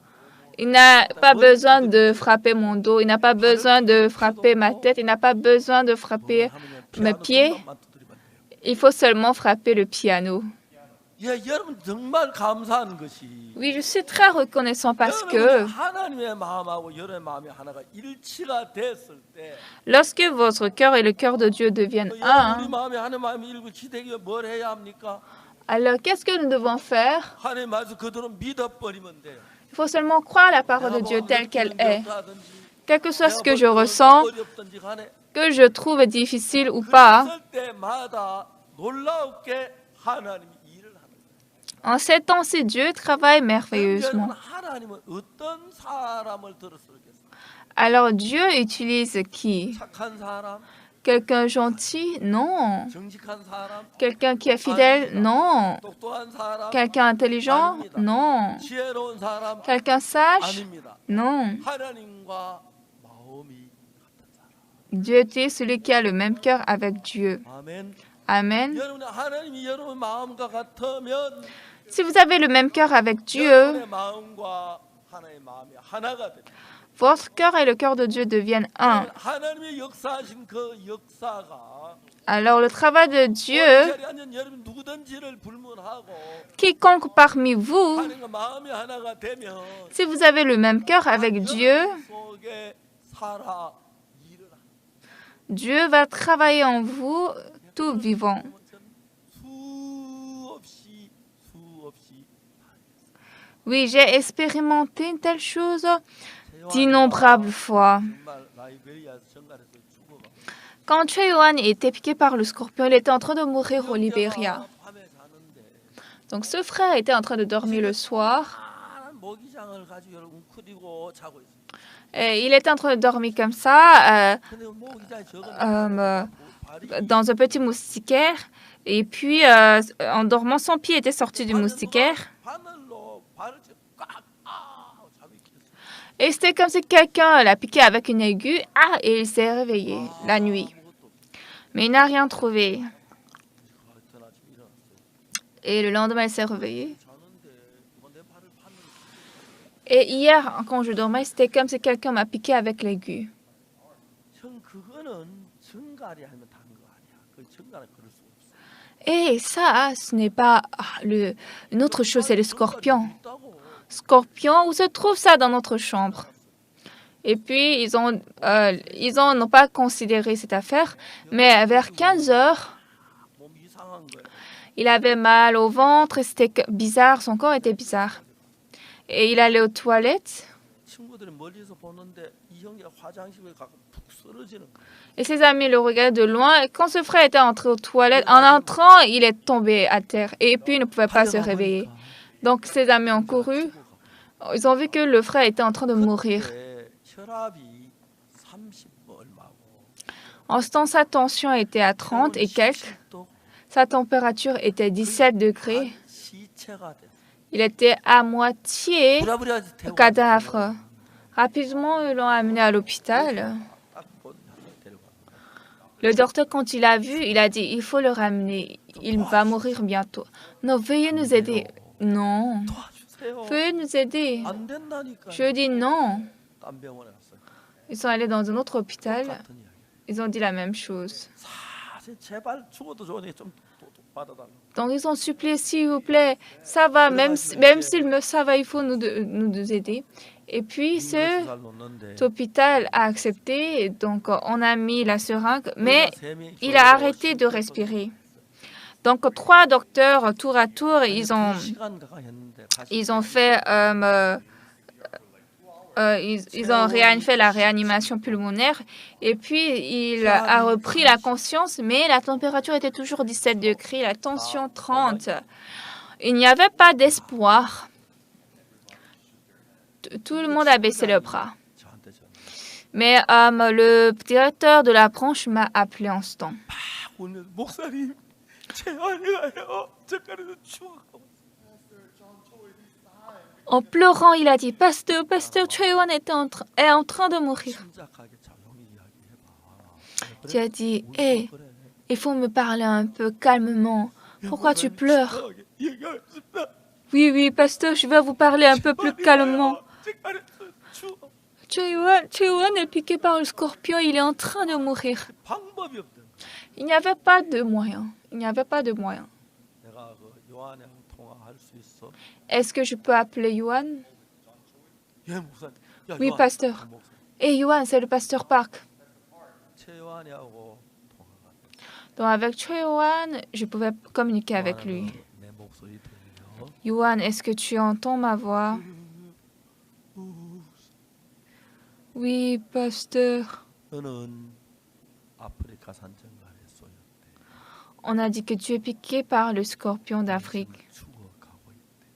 Il n'a pas besoin de frapper mon dos, il n'a pas besoin de frapper ma tête, il n'a pas besoin de frapper mes pieds. 피아노 두드리면 돼요. Il faut seulement frapper le piano. 예, 여러분 정말 감사한 것이 Oui, je suis très reconnaissant parce que 여러분이 하나님의 마음하고 여러분의 마음이 하나가 일치가 됐을 때 lorsque votre cœur et le cœur de Dieu deviennent 우리 un, 마음이 하나님 마음이 일치되기 위해 뭘 해야 합니까? alors qu'est-ce que nous devons faire? 하나님 말씀 그대로 믿어버리면 돼요. Il faut seulement croire la parole de Dieu telle qu'elle est. Quel que soit ce que je ressens, 어렵든지 간에 que je trouve difficile ou pas, 그랬을 때마다 놀랍게 하나님이 일을 하는 거예요. en ces temps-ci, Dieu travaille 여러분 merveilleusement. 하나님은 어떤 사람을 들었을겠어요? Alors Dieu utilise qui? 착한 사람, Quelqu'un gentil? Non. 정직한 사람, Quelqu'un qui est fidèle? Non. 똑똑한 사람, Quelqu'un intelligent? Non. 지혜로운 사람 Quelqu'un sage? 아닙니다. Non. 하나님과 마음이 같은 사람. Dieu utilise celui qui a le même cœur avec Dieu. 아멘. Amen. 여러분 하나님이 여러분 마음과 같으면 Si vous avez le même cœur avec Dieu, 여러분의 마음과 하나의 마음이 하나가 됩니다. votre cœur et le cœur de Dieu deviennent un. 하나님의 역사하신 그 역사가 Alors le travail de Dieu, 자리에 앉은 여러분 누구든지를 불문하고 quiconque parmi vous, 하나님과 마음이 하나가 되면 si vous avez le même cœur avec Dieu, 여러분 속에 살아 일을 하는 Dieu va travailler en vous tout vivant. 수없이 Oui, j'ai expérimenté une telle chose d'innombrables fois. 정말 라이베리아 정갈에서 죽어가 Quand Choi-Yuan était piqué par le scorpion, il était en train de mourir au Libéria. 밤에 자는데 Donc ce frère était en train de dormir le soir. 파란 모기장을 가지고 여러분 웅크리고 자고 있어요. Et il était en train de dormir comme ça, 근데 모기장이 dans un petit moustiquaire. Et puis, en dormant, son pied était sorti du moustiquaire. 바늘로 발을 꽉 하고 잠이 깼어요. Et c'était comme si quelqu'un l'a piqué avec une aiguille. Ah, et il s'est réveillé la nuit. 아무것도 없어요. Mais il n'a rien trouvé. 그날 아침 일어났어요. Et le lendemain, il s'est réveillé. 자는데 누가 내 발을 바늘로 Et hier, quand je dormais, c'était comme si quelqu'un m'a piqué avec l'aiguille. 형 그거는 증거하리 하면 단 거 아니야. 그 증거는 그럴 수 없어. Et ça, ce n'est pas une autre chose, c'est le scorpion. 있다고. Scorpion, où se trouve ça dans notre chambre? Et puis, ils n'ont pas considéré cette affaire, mais vers 15 heures, 몸 이상한 거야. il avait mal au ventre et c'était bizarre, son corps était bizarre. Et il allait aux toilettes 친구들이 멀리서 보는데 이 형제가 화장실에 가고 푹 쓰러지는 거야. et ses amis le regardaient de loin. Et quand ce frère était entré aux toilettes, en entrant, il est tombé à terre et puis il ne pouvait pas se réveiller. Donc ses amis ont couru. Ils ont vu que le frère était en train de mourir. 그때 혈압이 30 얼마고 En ce temps, sa tension était à 30 et quelques. 70도 Sa température était 17 degrés. 시체가 됐어. Il était à moitié 부랴부랴 데리고 cadavre. Rapidement, ils l'ont amené à l'hôpital. 딱 데리고 Le docteur, quand il l'a vu, il a dit, il faut le ramener. Il va mourir bientôt. Non, veuillez nous aider. Non, 도와주세요. veuillez nous aider. 안 된다니까. Je dis non. 딴 병원에 갔어요. Ils sont allés dans un autre hôpital. 똑같은 이야기. Ils ont dit la même chose. 사실 제발 죽어도 좋으니 좀 받아달라. Donc, ils ont supplié, s'il vous plaît, ça va, même s'il me ça va, il faut nous aider. Et puis, cet 잘 놓는데 hôpital a accepté. Donc, on a mis la seringue, mais il a arrêté de respirer. Donc, 3 docteurs, tour à tour, ils ont fait, ils ont fait la réanimation pulmonaire. Et puis, il a repris la conscience, mais la température était toujours 17 degrés, la tension 30. Il n'y avait pas d'espoir. Tout le monde a baissé le bras. 저한테 전화. Mais le directeur de la branche m'a appelé en ce temps. 오늘 목사님 제 아내가요. 저까지도 죽어가고. En pleurant, il a dit, Pasteur Choi-Won est en train de mourir. 침착하게 조용히 이야기해봐. Tu as dit, hé, il faut me parler un peu calmement. Pourquoi tu pleures? 얘기하겠습니다. Oui, pasteur, je vais vous parler un peu plus calmement. 저까지도 죽어. Choi-Won est piqué par le scorpion, il est en train de mourir. 방법이 없던. Il n'y avait pas de moyen. Il n'y avait pas de moyen. 내가 그 요한이랑 통화할 수 있어. Est-ce que je peux appeler Yuan? 예 목사님. 야, Oui, 요한, pasteur. 목사님. Hé, Yuan, c'est le pasteur Park. 최요한이하고 통화가 돼. Donc avec Choi-Won, je pouvais communiquer avec lui. 내 목소리 들려. Yuan, est-ce que tu entends ma voix? Oui, pasteur. 너는 아프리카 산정갈에 쏘였대. On a dit que tu es piqué par le scorpion d'Afrique. 죽어가고 있대.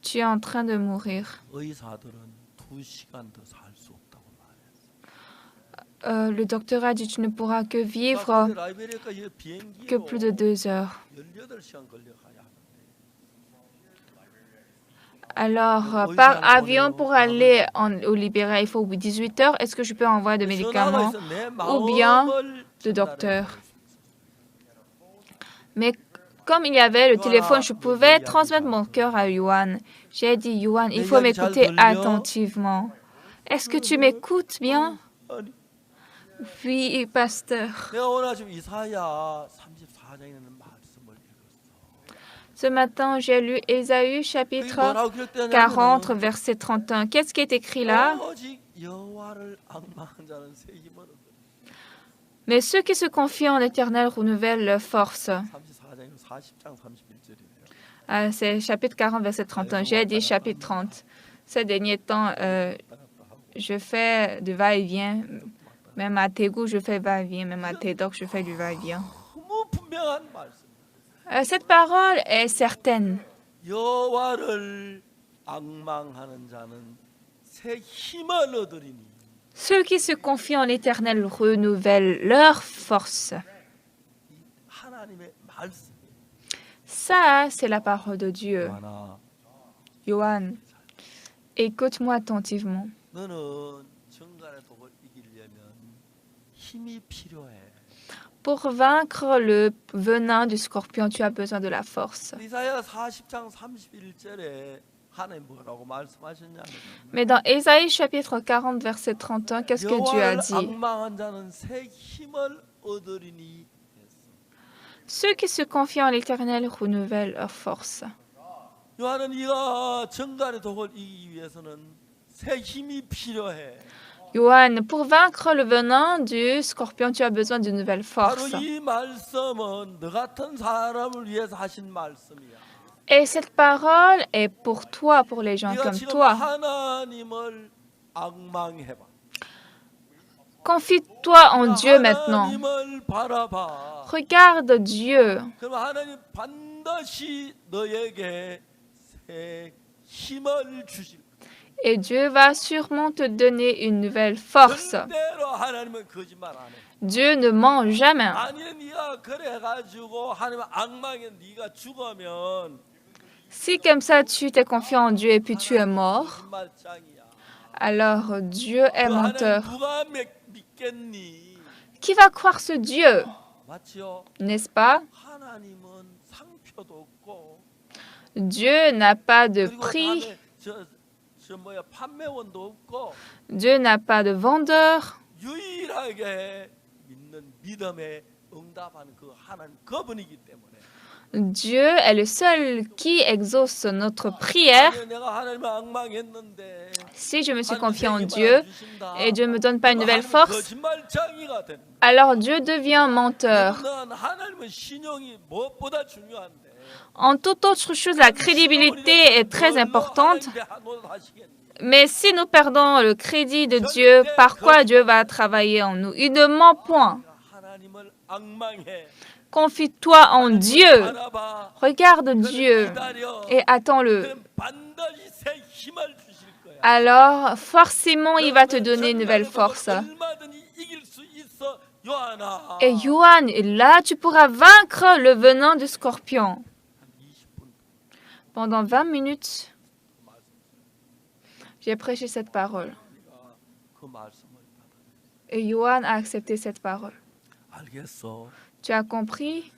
Tu es en train de mourir. 의사들은 2시간 더 살 수 없다고 말했어. Le docteur a dit tu ne pourras que vivre 근데 라이베리아가 이 비행기로 que plus de 2 heures. 18시간 걸려 가야 하는데. Alors, par avion pour aller au Libéria, il faut 18 heures. Est-ce que je peux envoyer de médicaments ou bien de docteur? Mais comme il y avait le téléphone, je pouvais transmettre mon cœur à Yuan. J'ai dit, Yuan, il faut m'écouter attentivement. Est-ce que tu m'écoutes bien? 아니, Oui, pasteur. 내가 오늘 아침 이사야 34장에 있는 말씀을 읽었어. Ce matin, j'ai lu Ésaü chapitre 뭐라고 기록되냐면 40, verset 31. Qu'est-ce qui est écrit là? 오직 여호와를 앙망한 자는 새 힘을 얻으리라. Mais ceux qui se confient en l'Éternel renouvellent leur force. 34장이면 40장 31절이네요. C'est chapitre 40, verset 31. J'ai dit chapitre 30. Ces derniers temps, je fais du va-et-vient. Même à Tégou, je fais va-et-vient. Même à Tédok, je fais du va-et-vient. 너무 분명한 말씀. Cette parole est certaine. 여호와를 앙망하는 자는 새 힘을 얻으리니. Ceux qui se confient en l'Éternel renouvellent leur force. 하나님의 말씀. Ça, c'est la parole de Dieu. 하나, Yohan, écoute-moi attentivement. 너는 정갈의 독을 이기려면 힘이 필요해. Pour vaincre le venin du scorpion, tu as besoin de la force. 이사야 40장 31절에 하나님 뭐라고 말씀하셨냐면 Mais dans Ésaïe chapitre 40, verset 31, qu'est-ce que Dieu a 여호와를 dit? 앙망한 자는 새 힘을 얻으리니 했어. Ceux qui se confient en l'Éternel renouvellent leur force. 요한은 네가 정갈의 독을 이기기 위해서는 새 힘이 필요해. Johan, pour vaincre le venin du scorpion, tu as besoin d'une nouvelle 바로 force. 이 말씀은 너 같은 사람을 위해서 하신 말씀이야. Et cette parole est pour toi, pour les gens 네가 comme 지금 toi. 하나님을 앙망해봐. Confie-toi en Dieu maintenant. 하나님을 바라봐. Regarde Dieu. 그럼 하나님 반드시 너에게 새 힘을 주실 거야. Et Dieu va sûrement te donner une nouvelle force. 절대로 하나님은 거짓말 안 해. Dieu ne ment jamais. 아니 네가 그래가지고 하나님 앙망에 네가 죽으면 Si comme ça tu t'es confié en Dieu et puis tu es mort, 거짓말장이야. alors Dieu est 그 하나님 menteur. 누가 믿겠니? Qui va croire ce Dieu? 맞지요? N'est-ce pas? 하나님은 상표도 없고 Dieu n'a pas de 그리고 prix. 다음에 저 뭐야 판매원도 없고 Dieu n'a pas de vendeur. 유일하게 믿는 믿음에 응답하는 그 하나님 그분이기 때문에 Dieu est le seul qui exauce notre prière. 아니, 내가 하나님을 앙망했는데 Si je me suis 하나님 confié en 새 힘을 Dieu 안 주신다. et Dieu ne me donne pas une nouvelle 하나님은 force, 거짓말장이가 되는 거야. alors Dieu devient menteur. 넌 하나님은 신용이 무엇보다 중요한데 En toute autre chose, la crédibilité est très importante. Mais si nous perdons le crédit de Dieu, par quoi Dieu va travailler en nous? Il ne ment point. 하나님을 앙망해. Confie-toi en Dieu. 바라봐. Regarde Dieu 기다려. et attends-le. 그럼 반드시 새 힘을 주실 거야. Alors, forcément, il va te donner une nouvelle force. 얼마든지 이길 수 있어, 요한아. Et Johan, là, tu pourras vaincre le venin du scorpion. 한 20분 Pendant 20 minutes, j'ai prêché cette parole. 그 말씀을 받아. Et Johan a accepté cette parole. 알겠어. Tu as compris?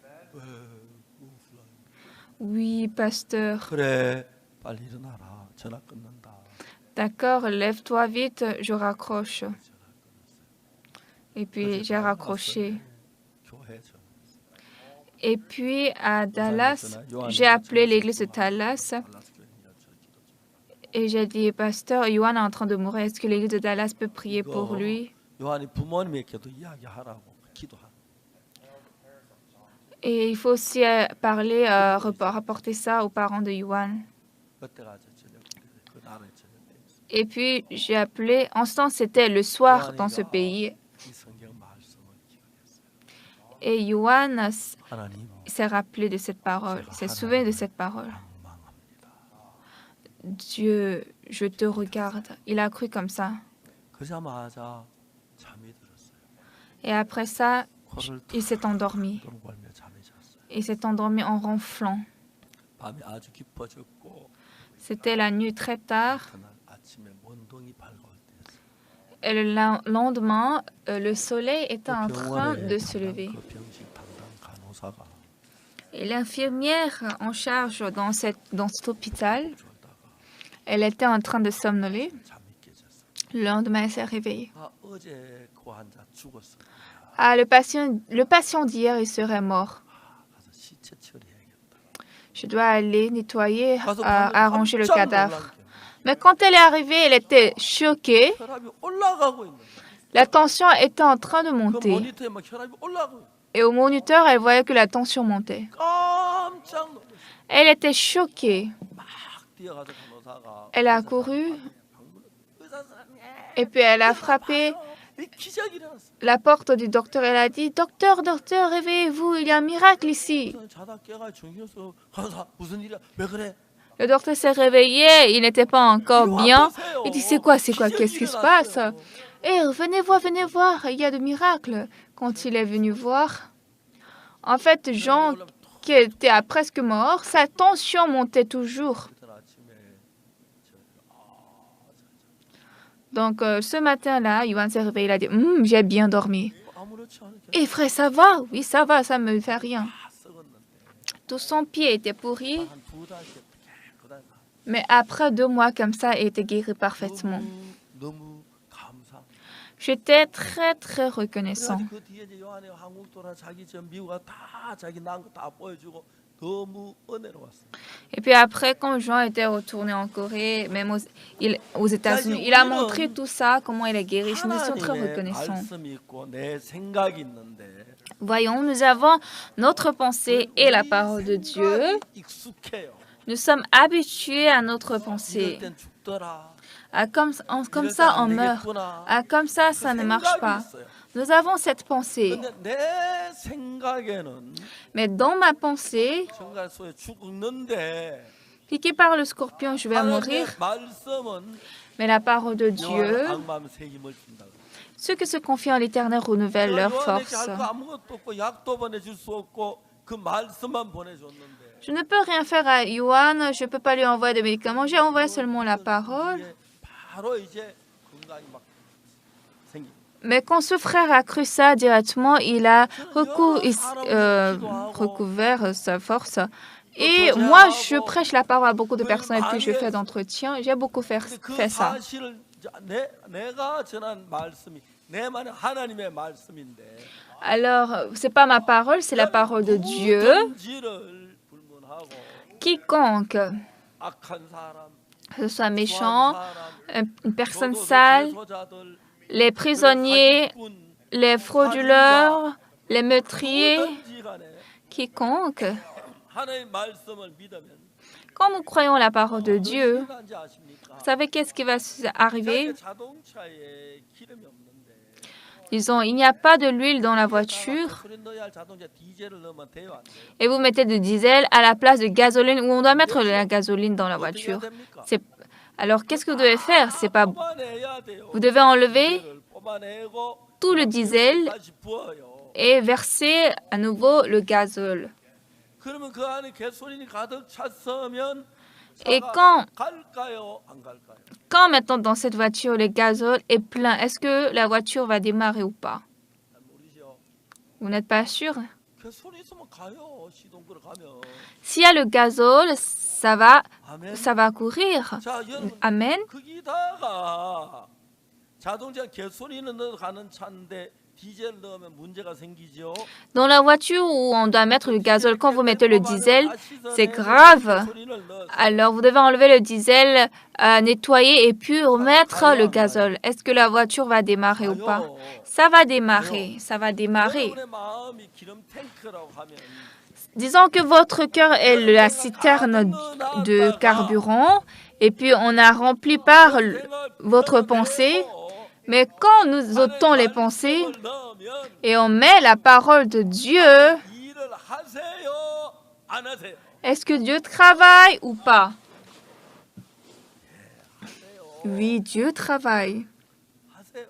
Oui, pasteur. 그래, 빨리 일어나라. 전화 끊는다. D'accord, lève-toi vite, je raccroche. Et puis, j'ai raccroché. 교회 전화. Et puis, à Dallas, j'ai appelé l'église de Dallas et j'ai dit, pasteur, Johan est en train de mourir. Est-ce que l'église de Dallas peut prier pour lui? 요한이 부모님에게도 이야기하라고 기도하. Et il faut aussi parler, rapporter ça aux parents de Johan. 그때가 저녁 그 나라에 저녁에 있어. Et puis, j'ai appelé, en ce temps, c'était le soir dans ce pays. 이 성경 말씀을 기억했어요. Et Johan 하나님 s'est rappelé de cette parole, s'est souvenu de cette parole. 앙망합니다. Dieu, je te regarde. Il a cru comme ça. 그자마자 잠이 들었어요. Et après ça, 코를 il s'est endormi. 턱 걸며 잠이 잤어요. Il s'est endormi en ronflant. 밤이 아주 깊어졌고 C'était la nuit très tard. 그날 아침에 먼동이 밝아올 때였어요. Et le lendemain, le soleil était en train de se lever. 그 병실 담당 간호사가 Et l'infirmière en charge dans cet hôpital, 졸다가 elle était en train de somnoler. 잠이 깨졌어요. Le lendemain, elle s'est réveillée. 아 어제 그 환자 죽었어. Ah, le patient d'hier, il serait mort. 가서 시체 처리해야겠다. Je dois aller nettoyer, 가서 arranger le 깜짝 cadavre. 놀란 게 Mais quand elle est arrivée, elle était choquée. 혈압이 올라가고 있는 거야. La tension était en train de 그 monter. 모니터에 막 혈압이 올라가고 있는 Et au moniteur, elle voyait que la tension montait. 거야. 깜짝 놀랐어. Elle était choquée. 막 뛰어가서 간호사가 Elle a couru 의사 선생님 et puis elle a frappé 이 기적이 일어났어. la porte du docteur. Elle a dit, docteur, docteur, réveillez-vous, il y a un miracle ici. 자다 깨가 정신없어. 간호사 무슨 일이야? 왜 그래? Le docteur s'est réveillé, il n'était pas encore bien. Il dit, c'est quoi, qu'est-ce qui se passe? Eh, venez voir, il y a de miracles. Quand il est venu voir, en fait, Jean, qui était à presque mort, sa tension montait toujours. 그날 아침에 Donc, ce matin-là, Yohan s'est réveillé, il a dit, j'ai bien dormi. 아무렇지 않게 Et frère, ça va? Oui, ça va, ça me fait rien. 다 썩었는데 Tout son pied était pourri, 한 두 달째 깨끗하게 mais après 2 mois comme ça, il était guéri parfaitement. 너무 감사한 J'étais très, très reconnaissant. 그래가지고 그 뒤에 이제 요한이 한국 돌아 자기 전 미국가 다 자기 낳은 거 다 보여주고 너무 은혜로웠어. Et puis après, quand Jean était retourné en Corée, même aux États-Unis, il a montré tout ça, comment il est guéri. Nous sommes très 하나님의 reconnaissants. 말씀이 있고 내 생각이 있는데 Voyons, nous avons notre pensée et la parole de Dieu. 생각이 익숙해요. Nous sommes habitués à notre 이럴 pensée. 땐 죽더라. Comme 이럴 ça, 땐 on 안 meurt. 되겠구나. Comme ça ne marche 생각이 pas. 있어요. Nous avons cette pensée. 근데 내 생각에는 Mais dans ma pensée, 정말 소에 죽는데 piqué par le scorpion, je vais mourir. 하나님의 말씀은 Mais la parole de 영원한 Dieu, 방마음 새 힘을 준다. ceux qui se confient en l'Éternel renouvellent leur 요한에게 force. 할 거 아무것도 없고 약도 보내줄 수 없고 그 말씀만 보내줬는데 Je ne peux rien faire à Yohan, je ne peux pas lui envoyer de médicaments, j'ai envoyé seulement la parole. 이게 바로 이제 건강이 막 생기. Mais quand ce frère a cru ça directement, il a recouvert sa force. Et moi, je prêche la parole à beaucoup de personnes et puis je fais d'entretien. J'ai beaucoup fait 그 ça. 사실을 내가 전한 말씀이 내만의 하나님의 말씀인데 Alors, c'est pas ma parole, c'est la parole de Dieu. 누구든지를 불문하고 Quiconque, 악한 사람, que ce soit 수한 méchant, 사람, une personne 교도소 sale, 재소자들, les prisonniers, 사기꾼, les frauduleurs, les meurtriers, 누구든지 간에 quiconque. 하나님의 말씀을 믿으면 Quand nous croyons la parole de Dieu, 어디가 난지 아십니까? vous savez qu'est-ce qui va arriver? 자동차에 기름이 없는데 Disons, il n'y a pas de l'huile dans la voiture 가솔린 넣어야 할 자동차 디젤을 넣으면 돼요, 안 돼요? et vous mettez du diesel à la place de gasoline où on doit mettre de la gasoline dans la 어떻게 해야 voiture. 됩니까? Alors, qu'est-ce que vous devez faire? C'est pas... 뽑아내야 돼요. Vous devez enlever 디젤을 뽑아내고 tout le diesel 다시 부어요. et verser à nouveau le gazole. 그러면 그 안에 가솔린이 가득 찼으면 Et 차가 갈까요, 안 갈까요? quand maintenant dans cette voiture le gazole est plein, est-ce que la voiture va démarrer ou pas? 잘 모르죠. Vous n'êtes pas sûr? 가솔린 있으면 가요. 시동 끌어가면. S'il y a le gazole, ça va 아멘. courir. 자, 여러분 Amen. 거기다가 자동차 가솔린을 넣어 가는 차인데 디젤 넣으면 문제가 생기죠. Dans la voiture où on doit mettre le gazole, quand vous mettez le diesel, c'est grave. Alors, vous devez enlever le diesel, nettoyer et puis remettre le gazole. Est-ce que la voiture va démarrer ou pas? Ça va démarrer, ça va démarrer. 여러분의 마음이 기름 탱크라고 하면 Disons que votre cœur est la citerne de carburant et puis on a rempli par votre pensée. Mais quand nous ôtons les pensées et on met la parole de Dieu, 일을 하세요, 안 하세요? est-ce que Dieu travaille ou pas? Oui, Dieu travaille. 하세요.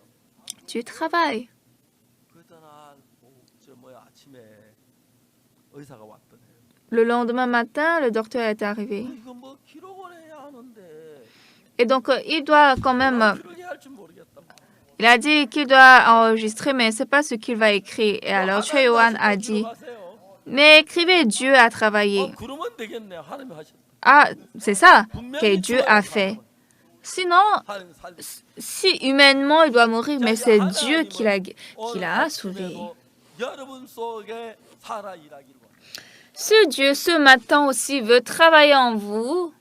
Dieu travaille. 그날 아침에 의사가 왔더래요. Le lendemain matin, le docteur est arrivé. 이거 뭐 기록을 해야 하는데 Et donc, il doit quand même... 어떻게 해야 할지 모르겠다. Il a dit qu'il doit enregistrer, mais ce n'est pas ce qu'il va écrire. Et alors, Choi Yohan a dit, mais écrivez, Dieu a travaillé. 그러면 되겠네. 하나님이 하셨다. Ah, c'est ça que Dieu a fait. Sinon, 하나님 살리. si humainement il doit mourir, mais c'est Dieu qui l'a sauvé. 여러분 속에 살아 일하기를 원합니다. Ce Dieu, ce matin aussi, veut travailler en vous.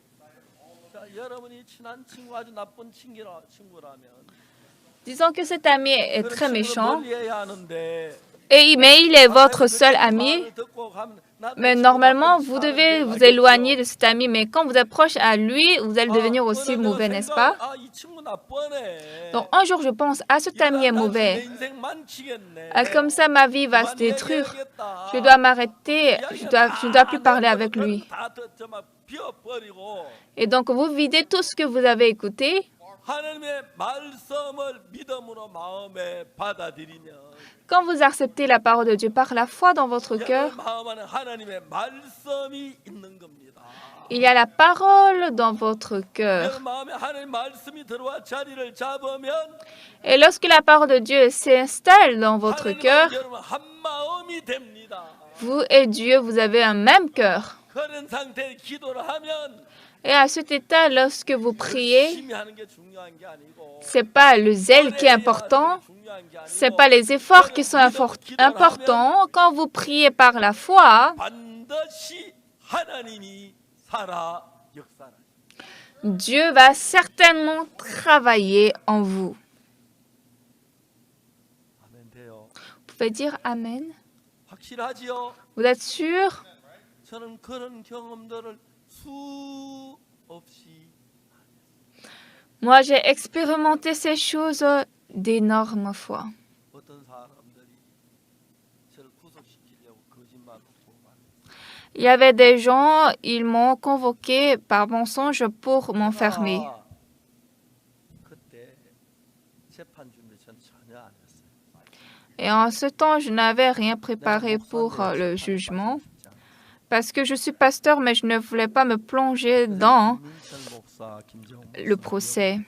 자, 여러분이 친한 친구 아주 나쁜 친구라면 Disons que cet ami est 그런 très 친구를 méchant, 멀리해야 하는데 mais il est votre seul ami. 말을 듣고 가면 Mais normalement, vous devez vous éloigner de cet ami. Mais quand vous êtes proche à lui, vous allez devenir aussi mauvais, n'est-ce pas? 이 친구 나쁘네. Donc un jour, je pense, ah, cet ami est 내 mauvais. 인생 망치겠네. Ah, comme ça, ma vie va se détruire. 그만해야겠다. Je dois m'arrêter. Je ne dois plus parler avec lui. 다 정말 비워버리고 Et donc, vous videz tout ce que vous avez écouté. 하나님의 말씀을 믿음으로 마음에 받아들이면 Quand vous acceptez la parole de Dieu par la foi dans votre cœur, 여러분 마음 안에 하나님의 말씀이 있는 겁니다. il y a la parole dans votre cœur. 여러분 마음에 하나님의 말씀이 들어와 자리를 잡으면 Et lorsque la parole de Dieu s'installe dans votre cœur, 여러분 한 마음이 됩니다. vous et Dieu, vous avez un même cœur. 그런 상태에 기도를 하면 Et à cet état, lorsque vous priez, 열심히 하는 게 중요한 게 아니고 ce n'est pas le zèle qui est important, ce n'est pas les efforts qui sont importants. Quand vous priez par la foi, 반드시 하나님이 살아 역사하시. Dieu va certainement travailler en vous. 아멘 돼요. Vous pouvez dire Amen? 확실하지요? Vous êtes sûr? 저는 그런 경험들을 수없이 Moi, j'ai expérimenté ces choses d'énorme foi. 어떤 사람들이 저를 구속시키려고 거짓말로 고발했어요. Il y avait des gens, ils m'ont convoqué par mensonge pour m'enfermer. 그때 재판 준비 전 전혀 안 했어요. Et en ce temps, je n'avais rien préparé pour le jugement. Parce que je suis pasteur, mais je ne voulais pas me plonger dans le procès.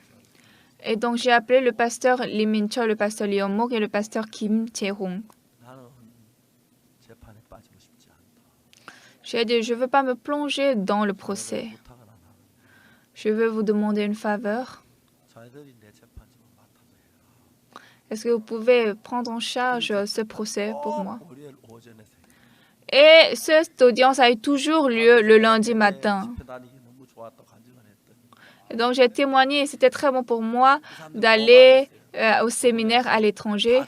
Et donc, j'ai appelé le pasteur Lee Min-chul, le pasteur Lee Hyung-mok et le pasteur Kim Chae-hong. J'ai dit, je ne veux pas me plonger dans le procès. Je veux vous demander une faveur. Est-ce que vous pouvez prendre en charge ce procès pour moi? Et cette audience a eu toujours lieu le lundi matin. Et donc j'ai témoigné, c'était très bon pour moi d'aller au séminaire à l'étranger.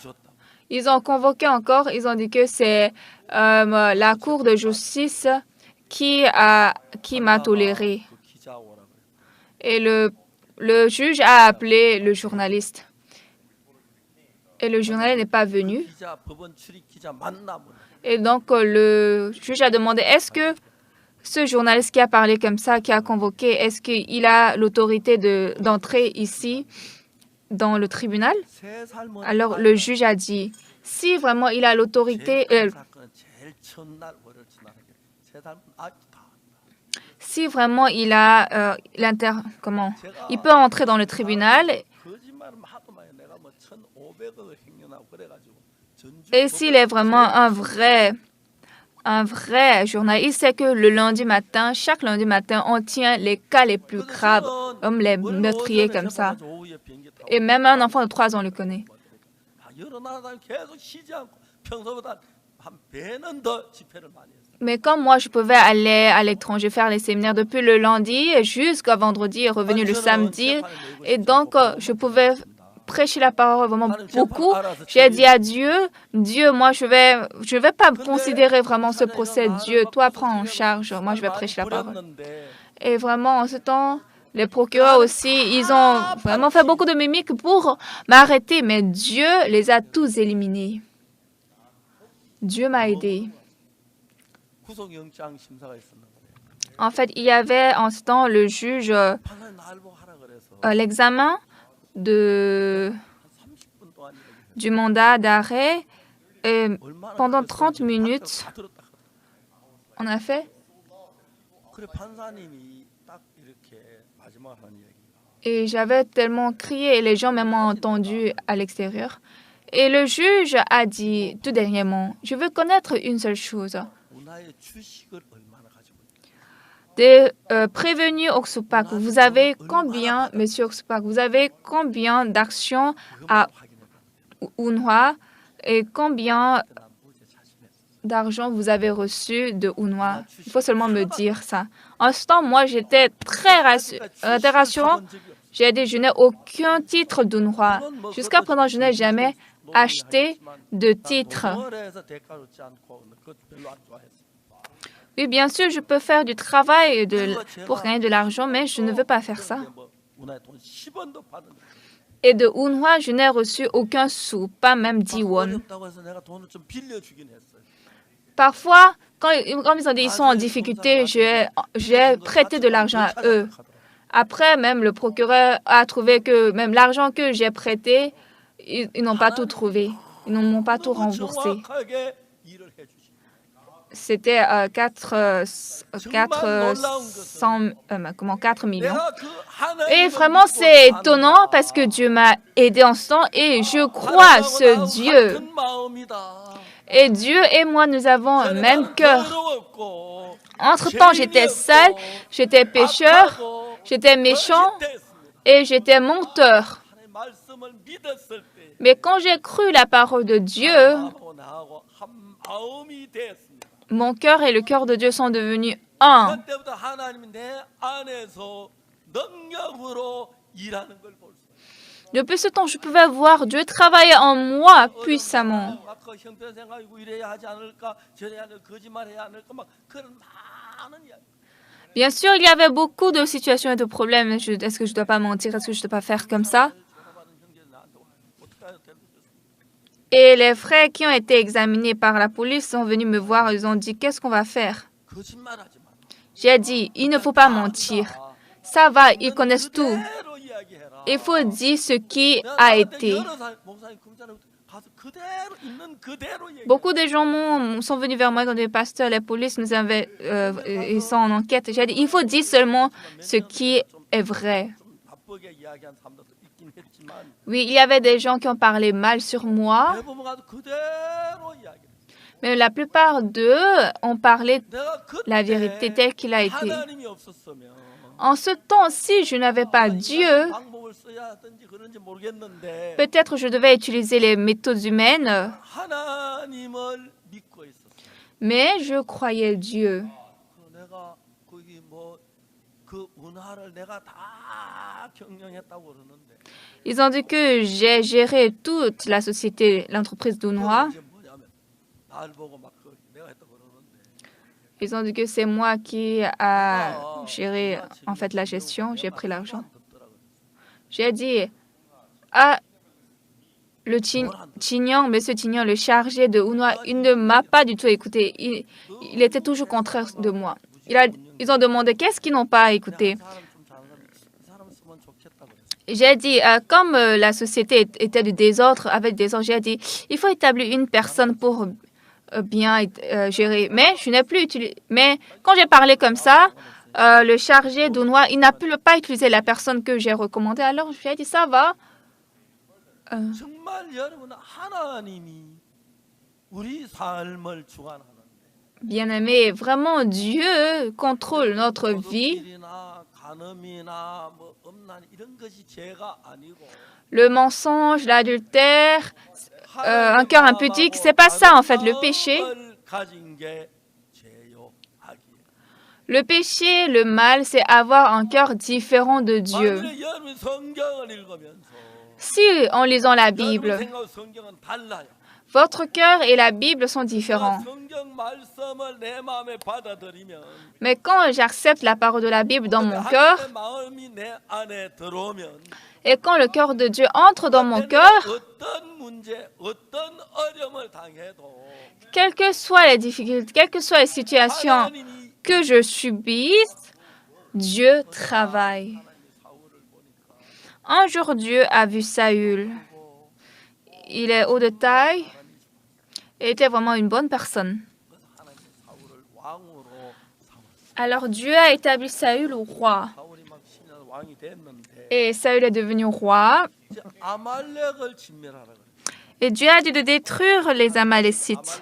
Ils ont convoqué encore, ils ont dit que c'est la Cour de justice qui m'a toléré. Et le juge a appelé le journaliste. Et le journaliste n'est pas venu. Et donc, le juge a demandé, est-ce que ce journaliste qui a parlé comme ça, qui a convoqué, est-ce qu'il a l'autorité d'entrer ici dans le tribunal? Alors, le juge a dit, si vraiment il a l'autorité, si vraiment il a il peut entrer dans le tribunal. Et s'il est vraiment un vrai journaliste, il sait que le lundi matin, chaque lundi matin, on tient les cas les plus graves, comme les meurtriers comme ça. Et même un enfant de 3 ans le connaît. Mais comme moi, je pouvais aller à l'étranger faire les séminaires depuis le lundi jusqu'à vendredi et revenu le samedi. Et donc, je pouvais prêcher la parole vraiment beaucoup. J'ai dit à Dieu, moi, je vais pas considérer vraiment ce procès. Dieu, toi, prends en charge. Moi, je vais prêcher la parole. Et vraiment, en ce temps, les procureurs aussi, ils ont vraiment fait beaucoup de mimiques pour m'arrêter. Mais Dieu les a tous éliminés. Dieu m'a aidé. En fait, il y avait en ce temps le juge, l'examen du mandat d'arrêt. Et pendant 30 minutes, on a fait. Et j'avais tellement crié et les gens même ont entendu à l'extérieur. Et le juge a dit tout dernièrement, je veux connaître une seule chose. Des prévenus Oksupak, vous avez combien, monsieur Oksupak, vous avez combien d'actions à Unhwa et combien d'argent vous avez reçu de Unhwa? Il faut seulement me dire ça. En ce temps, moi, j'étais très rassurant. J'ai dit, je n'ai aucun titre d'Unhwa. Jusqu'à présent, je n'ai jamais acheté de titre. Oui, bien sûr, je peux faire du travail pour gagner de l'argent, mais je ne veux pas faire ça. Et de Unhwa, je n'ai reçu aucun sou, pas même 10 won. Parfois, quand ils ont dit qu'ils sont en difficulté, j'ai prêté de l'argent à eux. Après, même le procureur a trouvé que même l'argent que j'ai prêté, ils n'ont pas tout trouvé. Ils ne m'ont pas tout remboursé. C'était 4 millions. Et vraiment, c'est étonnant parce que Dieu m'a aidé en ce temps et je crois ce Dieu. Et Dieu et moi, nous avons un même cœur. Entre-temps, j'étais sale, j'étais pécheur, j'étais méchant et j'étais menteur. Mais quand j'ai cru la parole de Dieu, mon cœur et le cœur de Dieu sont devenus un. Depuis ce temps, je pouvais voir Dieu travailler en moi puissamment. Bien sûr, il y avait beaucoup de situations et de problèmes. Est-ce que je ne dois pas mentir? Est-ce que je ne dois pas faire comme ça? Et les frères qui ont été examinés par la police sont venus me voir. Ils ont dit, qu'est-ce qu'on va faire? J'ai dit, il ne faut pas mentir. Ça va, ils connaissent tout. Il faut dire ce qui a été. Beaucoup de gens sont venus vers moi, dans des pasteurs, les polices ils sont en enquête. J'ai dit, il faut dire seulement ce qui est vrai. Oui, il y avait des gens qui ont parlé mal sur moi, mais la plupart d'eux ont parlé la vérité telle qu'il a été. En ce temps-ci, je n'avais pas Dieu. Peut-être je devais utiliser les méthodes humaines, mais je croyais Dieu. Ils ont dit que j'ai géré toute la société, l'entreprise d'Unhwa. Ils ont dit que c'est moi qui a géré en fait la gestion. J'ai pris l'argent. J'ai dit à le Chignon, monsieur Chignon, le chargé de Unhwa, il ne m'a pas du tout écouté. Il était toujours contraire de moi. Ils ont demandé qu'est-ce qu'ils n'ont pas écouté. J'ai dit, comme la société était du désordre, avec des ordres, j'ai dit, il faut établir une personne pour bien gérer. Mais je n'ai plus utilisé. Mais quand j'ai parlé comme ça, le chargé d'Unhwa, il n'a pas utilisé la personne que j'ai recommandée. Alors j'ai dit, ça va. Bien-aimé, vraiment Dieu contrôle notre vie. Le mensonge, l'adultère, un cœur impudique, c'est pas ça en fait le péché. Le péché, le mal, c'est avoir un cœur différent de Dieu. Si en lisant la Bible, votre cœur et la Bible sont différents. Mais quand j'accepte la parole de la Bible dans mon cœur, et quand le cœur de Dieu entre dans mon cœur, quelles que soient les difficultés, quelles que soient les situations que je subisse, Dieu travaille. Un jour, Dieu a vu Saül. Il est haut de taille. Il était vraiment une bonne personne. Alors Dieu a établi Saül au roi. Et Saül est devenu roi. Et Dieu a dit de détruire les Amalécites.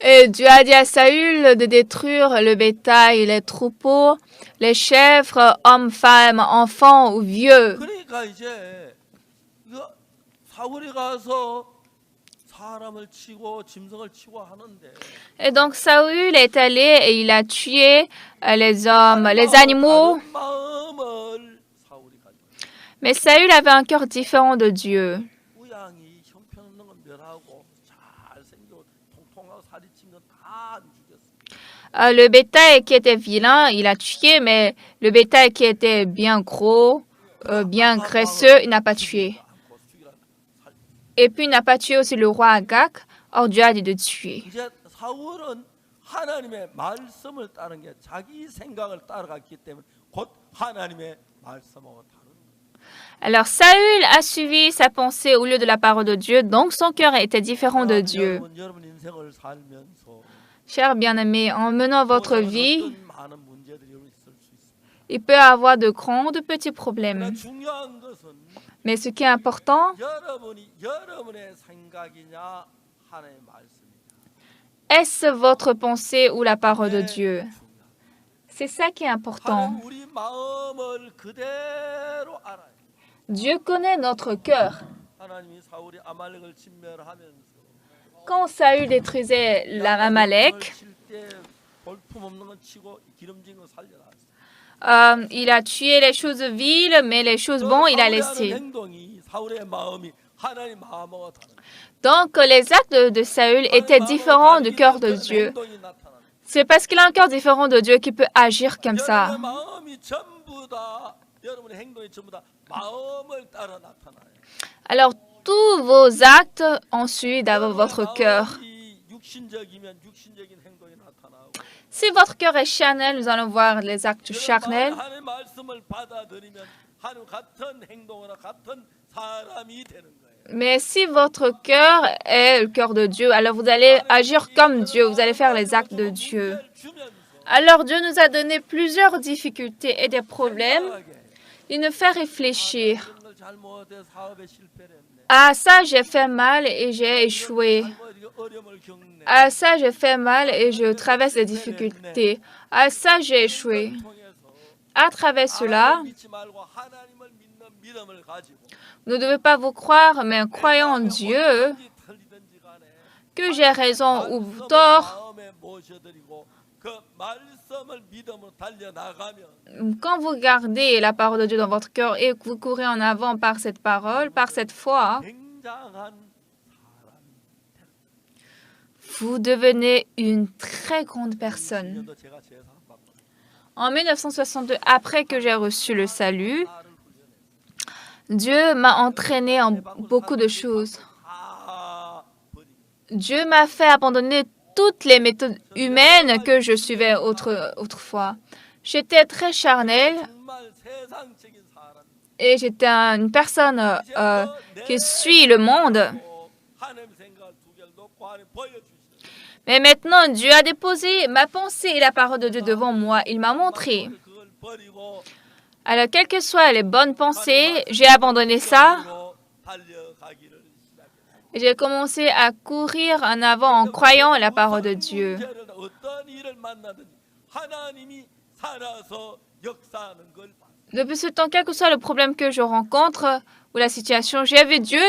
Et Dieu a dit à Saül de détruire le bétail, les troupeaux, les chèvres, hommes, femmes, enfants ou vieux. Et donc Saül est allé et il a tué les hommes, les animaux. Mais Saül avait un cœur différent de Dieu. Le bétail qui était vilain, il a tué, mais le bétail qui était bien gros, bien graisseux, il n'a pas tué. Et puis il n'a pas tué aussi le roi Agag. Or Dieu a dit de tuer. Alors Saül a suivi sa pensée au lieu de la parole de Dieu, donc son cœur était différent de Dieu. Chers bien-aimés, en menant votre vie, il peut y avoir de grands ou de petits problèmes. Mais ce qui est important, 여러분의 생각이냐 하나님의 말씀이냐. est-ce votre pensée ou la parole de Dieu? C'est ça qui est important. 하나님 우리 마음을 그대로 알아요. Dieu connaît notre cœur. 하나님이 사울이 아말렉을 진멸하면서 Quand Saül détruisait l'Amalek, 볼품없는 건 치고 기름진 거 살려놨어요. il a tué les choses viles, mais les choses bonnes, il a laissé. 행동이 사울의 마음이 하나님 마음과 다른. Donc, les actes de Saül étaient différents du cœur de Dieu. 행동이 나타나는. C'est parce qu'il a un cœur différent de Dieu qu'il peut agir comme ça. 여러분의 마음이 전부 다 여러분의 행동이 전부 다 마음을 따라 나타나요. Alors, tous vos actes ont suivi d'abord votre cœur. 마음이 육신적이면 육신적인 행동이 나타나고. Si votre cœur est charnel, nous allons voir les actes charnels. 하나님의 말씀을 받아들이면 하나님 같은 행동을 하고 같은 사람이 되는 거예요. Mais si votre cœur est le cœur de Dieu, alors vous allez agir comme Dieu, vous allez faire les actes de Dieu. Alors Dieu nous a donné plusieurs difficultés et des problèmes. Il nous fait réfléchir. Ah, ça, j'ai fait mal et j'ai échoué. Ah, ça, j'ai fait mal et je traverse des difficultés. Ah, ça, j'ai échoué. À travers cela, vous ne devez pas vous croire, mais en croyant en Dieu, que j'ai raison ou tort, quand vous gardez la parole de Dieu dans votre cœur et que vous courez en avant par cette parole, par cette foi, vous devenez une très grande personne. En 1962, après que j'ai reçu le salut, Dieu m'a entraîné en beaucoup de choses. Dieu m'a fait abandonner toutes les méthodes humaines que je suivais autrefois. J'étais très charnelle et j'étais une personne qui suit le monde. Mais maintenant, Dieu a déposé ma pensée et la parole de Dieu devant moi. Il m'a montré. Alors, quelles que soient les bonnes pensées, j'ai abandonné ça. Et j'ai commencé à courir en avant en croyant la parole de Dieu. Depuis ce temps, quel que soit le problème que je rencontre ou la situation, j'ai vu Dieu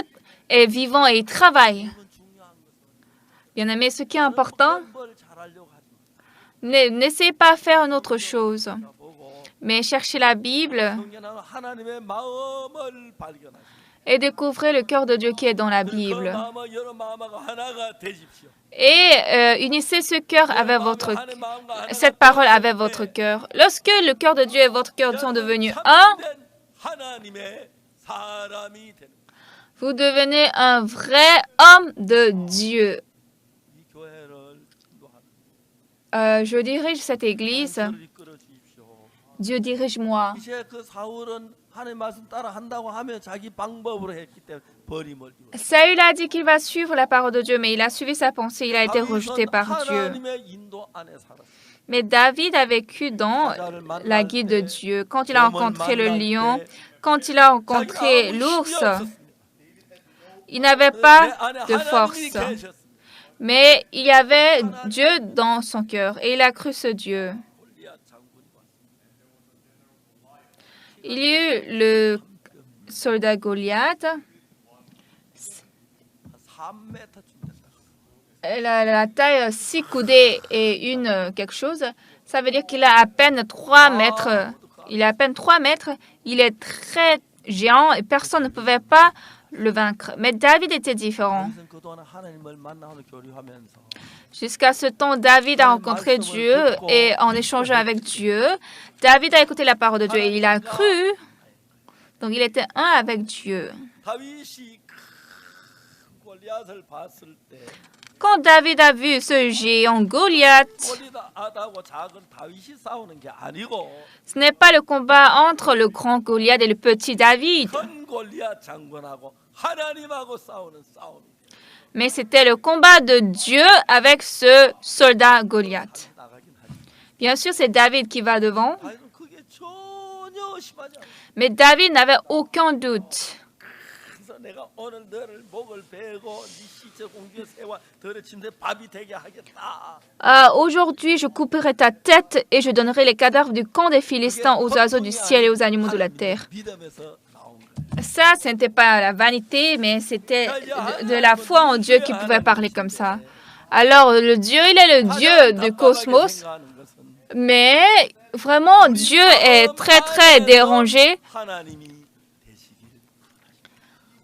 est vivant et il travaille. Bien-aimés, ce qui est important, n'essayez pas de faire une autre chose, mais cherchez la Bible et découvrez le cœur de Dieu qui est dans la Bible. Et unissez ce cœur avec cette parole avec votre cœur. Lorsque le cœur de Dieu et votre cœur sont devenus un, vous devenez un vrai homme de Dieu. Je dirige cette église. Dieu dirige-moi. Saül a dit qu'il va suivre la parole de Dieu, mais il a suivi sa pensée, il a été rejeté par Dieu. Mais David a vécu dans la guide de Dieu. Quand il a rencontré le lion, quand il a rencontré l'ours, il n'avait pas de force. Mais il y avait Dieu dans son cœur et il a cru ce Dieu. Il y a eu le soldat Goliath. La taille 6 coudées et quelque chose, ça veut dire qu'il a à peine 3 mètres. Il a à peine 3 mètres. Il est très géant et personne ne pouvait pas le vaincre. Mais David était différent. Jusqu'à ce temps, David a rencontré Dieu et en échangeant avec Dieu, David a écouté la parole de Dieu et il a cru. Donc, il était un avec Dieu. Quand David a vu ce géant Goliath, ce n'est pas le combat entre le grand Goliath et le petit David, mais c'était le combat de Dieu avec ce soldat Goliath. Bien sûr, c'est David qui va devant, mais David n'avait aucun doute. 내가 오늘 너를 목을 베고 네 시체 공주의 새와 들의 침대 밥이 되게 하겠다. Aujourd'hui, je couperai ta tête et je donnerai les cadavres du camp des Philistins aux oiseaux du ciel et aux animaux de la terre. 믿음에서 나온 거예요. Ça, ce n'était pas la vanité, mais c'était de la foi en Dieu qui pouvait parler comme ça. Alors, le Dieu, il est le Dieu du cosmos, 생각하는 것은 mais vraiment, Dieu est très, très dérangé. 하나님이 되시기를.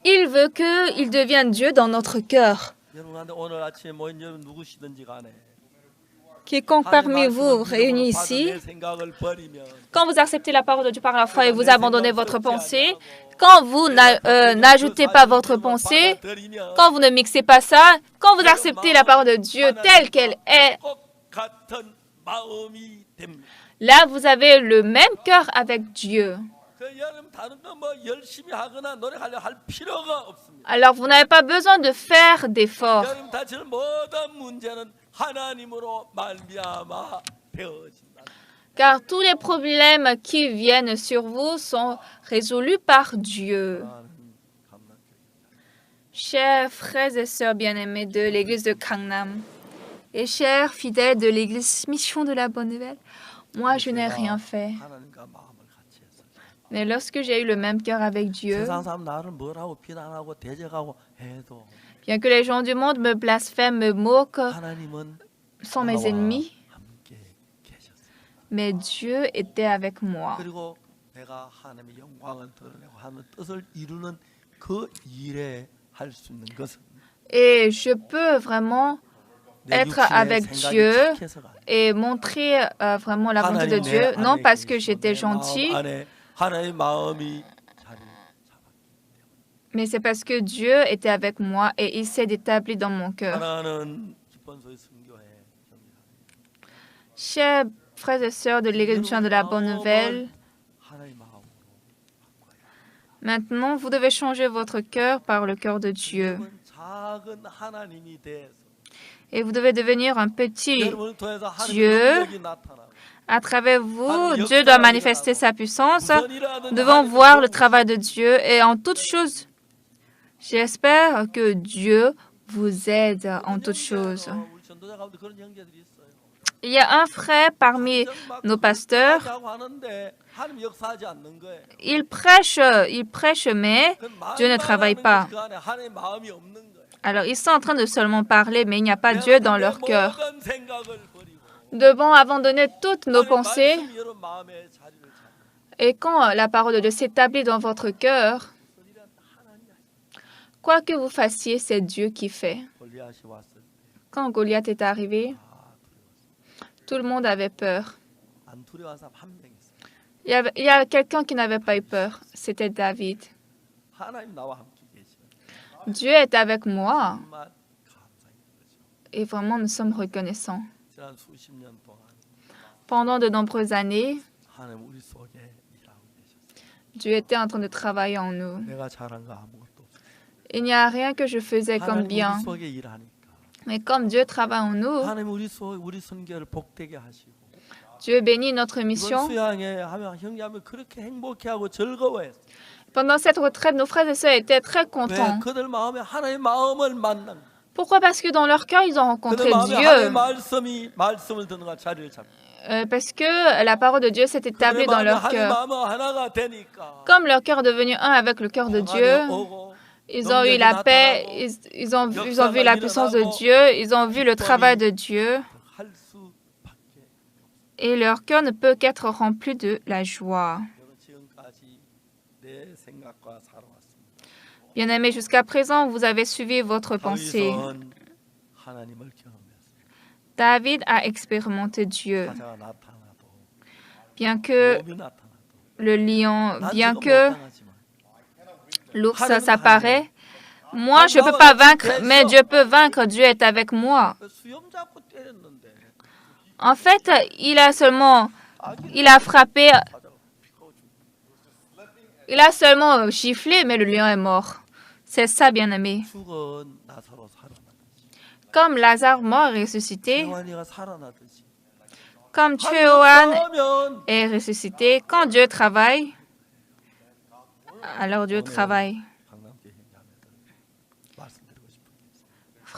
Il veut qu'il devienne Dieu dans notre cœur. 여러분한테 오늘 아침에 모인 여러분 누구시든지 간에 Quiconque parmi vous réunis ici, quand vous acceptez la parole de Dieu par la foi et vous abandonnez votre pensée, quand vous n'ajoutez pas votre pensée, quand vous ne mixez pas ça, quand vous acceptez la parole de Dieu telle qu'elle est, là, vous avez le même cœur avec Dieu. Alors, vous n'avez pas besoin de faire d'efforts. Car tous les problèmes qui viennent sur vous sont résolus par Dieu. Chers frères et sœurs bien-aimés de l'église de Gangnam et chers fidèles de l'église Mission de la Bonne Nouvelle, moi je n'ai rien fait. Mais lorsque j'ai eu le même cœur avec Dieu, bien que les gens du monde me blasphèment, me moquent, sont mes ennemis, mais Dieu était avec moi. Et je peux vraiment être avec Dieu et montrer vraiment la bonté de Dieu, non parce que j'étais gentil, mais c'est parce que Dieu était avec moi et il s'est établi dans mon cœur. Chers frères et sœurs de l'Église de la Bonne Nouvelle, maintenant vous devez changer votre cœur par le cœur de Dieu. Et vous devez devenir un petit Dieu. À travers vous, Dieu doit manifester sa puissance. Nous devons voir le travail de Dieu et en toutes choses, j'espère que Dieu vous aide en toutes choses. Il y a un frère parmi nos pasteurs. Il prêche, mais Dieu ne travaille pas. Alors, ils sont en train de seulement parler, mais il n'y a pas Dieu dans leur cœur. Nous devons abandonner toutes nos pensées. Et quand la parole de Dieu s'établit dans votre cœur, quoi que vous fassiez, c'est Dieu qui fait. Quand Goliath est arrivé, tout le monde avait peur. Il y a quelqu'un qui n'avait pas eu peur. C'était David. Dieu est avec moi. Et vraiment, nous sommes reconnaissants. Pendant de nombreuses années, Dieu était en train de travailler en nous. Il n'y a rien que je faisais comme bien. Mais comme Dieu travaille en nous, Dieu bénit notre mission. Pendant cette retraite, nos frères et sœurs étaient très contents. Pourquoi? Parce que dans leur cœur, ils ont rencontré Dieu. Parce que la parole de Dieu s'est établie dans leur cœur. Comme leur cœur est devenu un avec le cœur de Dieu, ils ont eu la paix, ils ont vu la puissance de Dieu, ils ont vu le travail de Dieu. Et leur cœur ne peut qu'être rempli de la joie. Bien-aimés, jusqu'à présent, vous avez suivi votre pensée. David a expérimenté Dieu. Bien que le lion, bien que l'ours s'apparaît, moi, je ne peux pas vaincre, mais Dieu peut vaincre. Dieu est avec moi. En fait, il a frappé, il a seulement giflé, mais le lion est mort. C'est ça, bien-aimé. Comme Lazare mort et ressuscité, comme Théoane est ressuscité, quand Dieu travaille, alors Dieu travaille.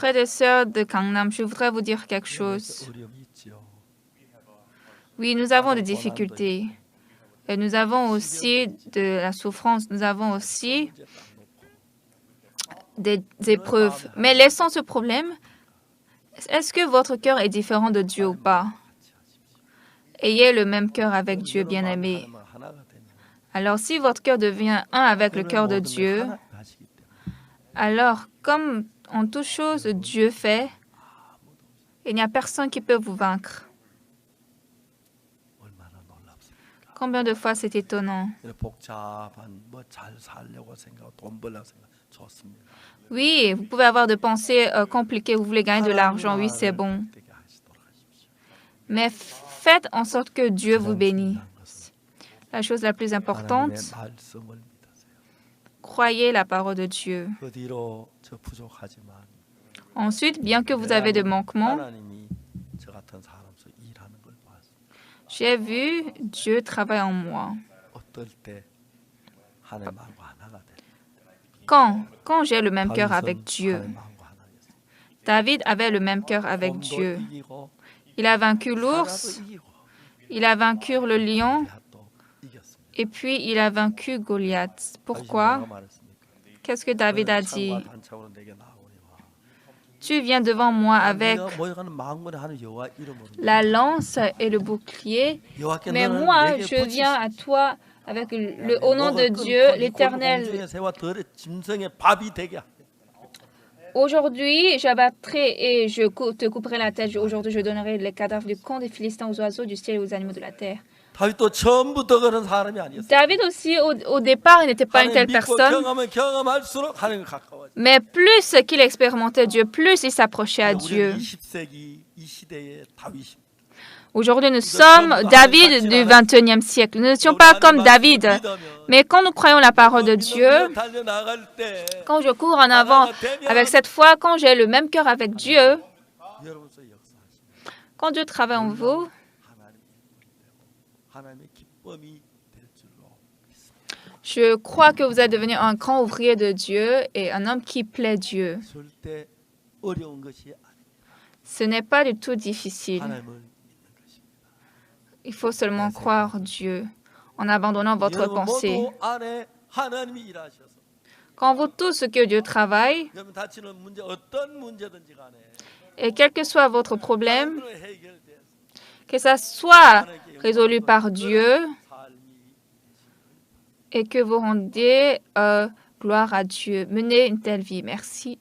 Frères et sœurs de Gangnam, je voudrais vous dire quelque chose. 어려움이 있지요. Oui, nous avons des difficultés. Et nous avons aussi de la souffrance. Nous avons aussi 문제 딱 놓고 des épreuves. Mais laissons ce problème. Est-ce que votre cœur est différent de Dieu ou pas? 같이 하십시오. Ayez le même cœur avec Dieu, bien-aimé. 하나님과 하나가 되면 Alors, si votre cœur devient un avec le 그는 cœur de 모든 걸 Dieu, 하나님이 하시기 때문에 alors, comme en toute chose Dieu fait, il n'y a personne qui peut vous vaincre. 얼마나 놀랍습니까? Combien de fois c'est étonnant? 이런 복잡한 뭐 잘 살려고 생각하고 돈 벌려고 생각 좋습니다. Oui, vous pouvez avoir des pensées compliquées, vous voulez gagner de l'argent, oui, c'est bon. 되게 하시도록 하십시오. Mais faites en sorte que Dieu vous 가장 bénisse. 중요한 것은 La chose la plus 하나님의 importante, 말씀을 믿으세요. croyez la parole de Dieu. 그 뒤로 저 부족하지만 Ensuite, bien que vous avez des manquements, 하나님이 저 같은 사람 속 일하는 걸 봤습니다. j'ai vu Dieu travailler en moi. 어떨 때 하나님하고 하나가 될 Quand j'ai le même cœur avec Dieu. 하나님하고 하나였어요. David avait le même cœur avec 곰도 Dieu. 이기고 Il a vaincu 사자도 l'ours, 이기고 il a vaincu le lion, 골리앗도 이겼습니다. et puis il a vaincu Goliath. 다윗이 Pourquoi? 뭐라고 말했습니까? Qu'est-ce que David a 너는 dit? 창과 단창으로 내게 나오니와 Tu viens devant moi avec 네가 모여가는 만군의 하는 여호와 이름으로 la lance et le bouclier, 여호와께 mais 너는 moi, 내게 je viens à toi avec au nom de Dieu, l'Éternel. 공중의 새와 들의 짐승의 밥이 되게 하라. Aujourd'hui, j'abattrai et te couperai la tête. Aujourd'hui, je donnerai les cadavres du camp des Philistins aux oiseaux du ciel et aux animaux de la terre. 다윗도 처음부터 그런 사람이 아니었어요. David aussi, au départ, il n'était pas une telle 하나님 믿고 personne, 경험하면 경험할수록 하나님과 가까워져. mais plus qu'il expérimentait Dieu, plus il s'approchait à Dieu. 우리는 20세기 이 시대의 다윗입니다. Aujourd'hui, nous sommes David du 21e siècle. Nous n'étions pas comme David. Mais quand nous croyons la parole de Dieu, 달려나갈 때 quand je cours en avant avec cette foi, quand j'ai le même cœur avec Dieu, 여러분께서 역사하십니다. quand Dieu travaille en vous, 하나님의 기쁨이 될 줄로 믿습니다. je crois que vous êtes devenu un grand ouvrier de Dieu et un homme qui plaît Dieu. 절대 어려운 것이 아닙니다. Ce n'est pas du tout difficile. 하나님을 믿는 것입니다. Il faut seulement croire Dieu en abandonnant votre 여러분 pensée. 모두 안에 하나님이 일하셔서 Quand vous tous que Dieu travaille, 여러분 다치는 문제 어떤 문제든지 간에 et quel que soit votre problème, 하나님으로 해결돼서 que ça soit résolu par Dieu 삶이 et que vous rendiez gloire à Dieu. Menez une telle vie. Merci.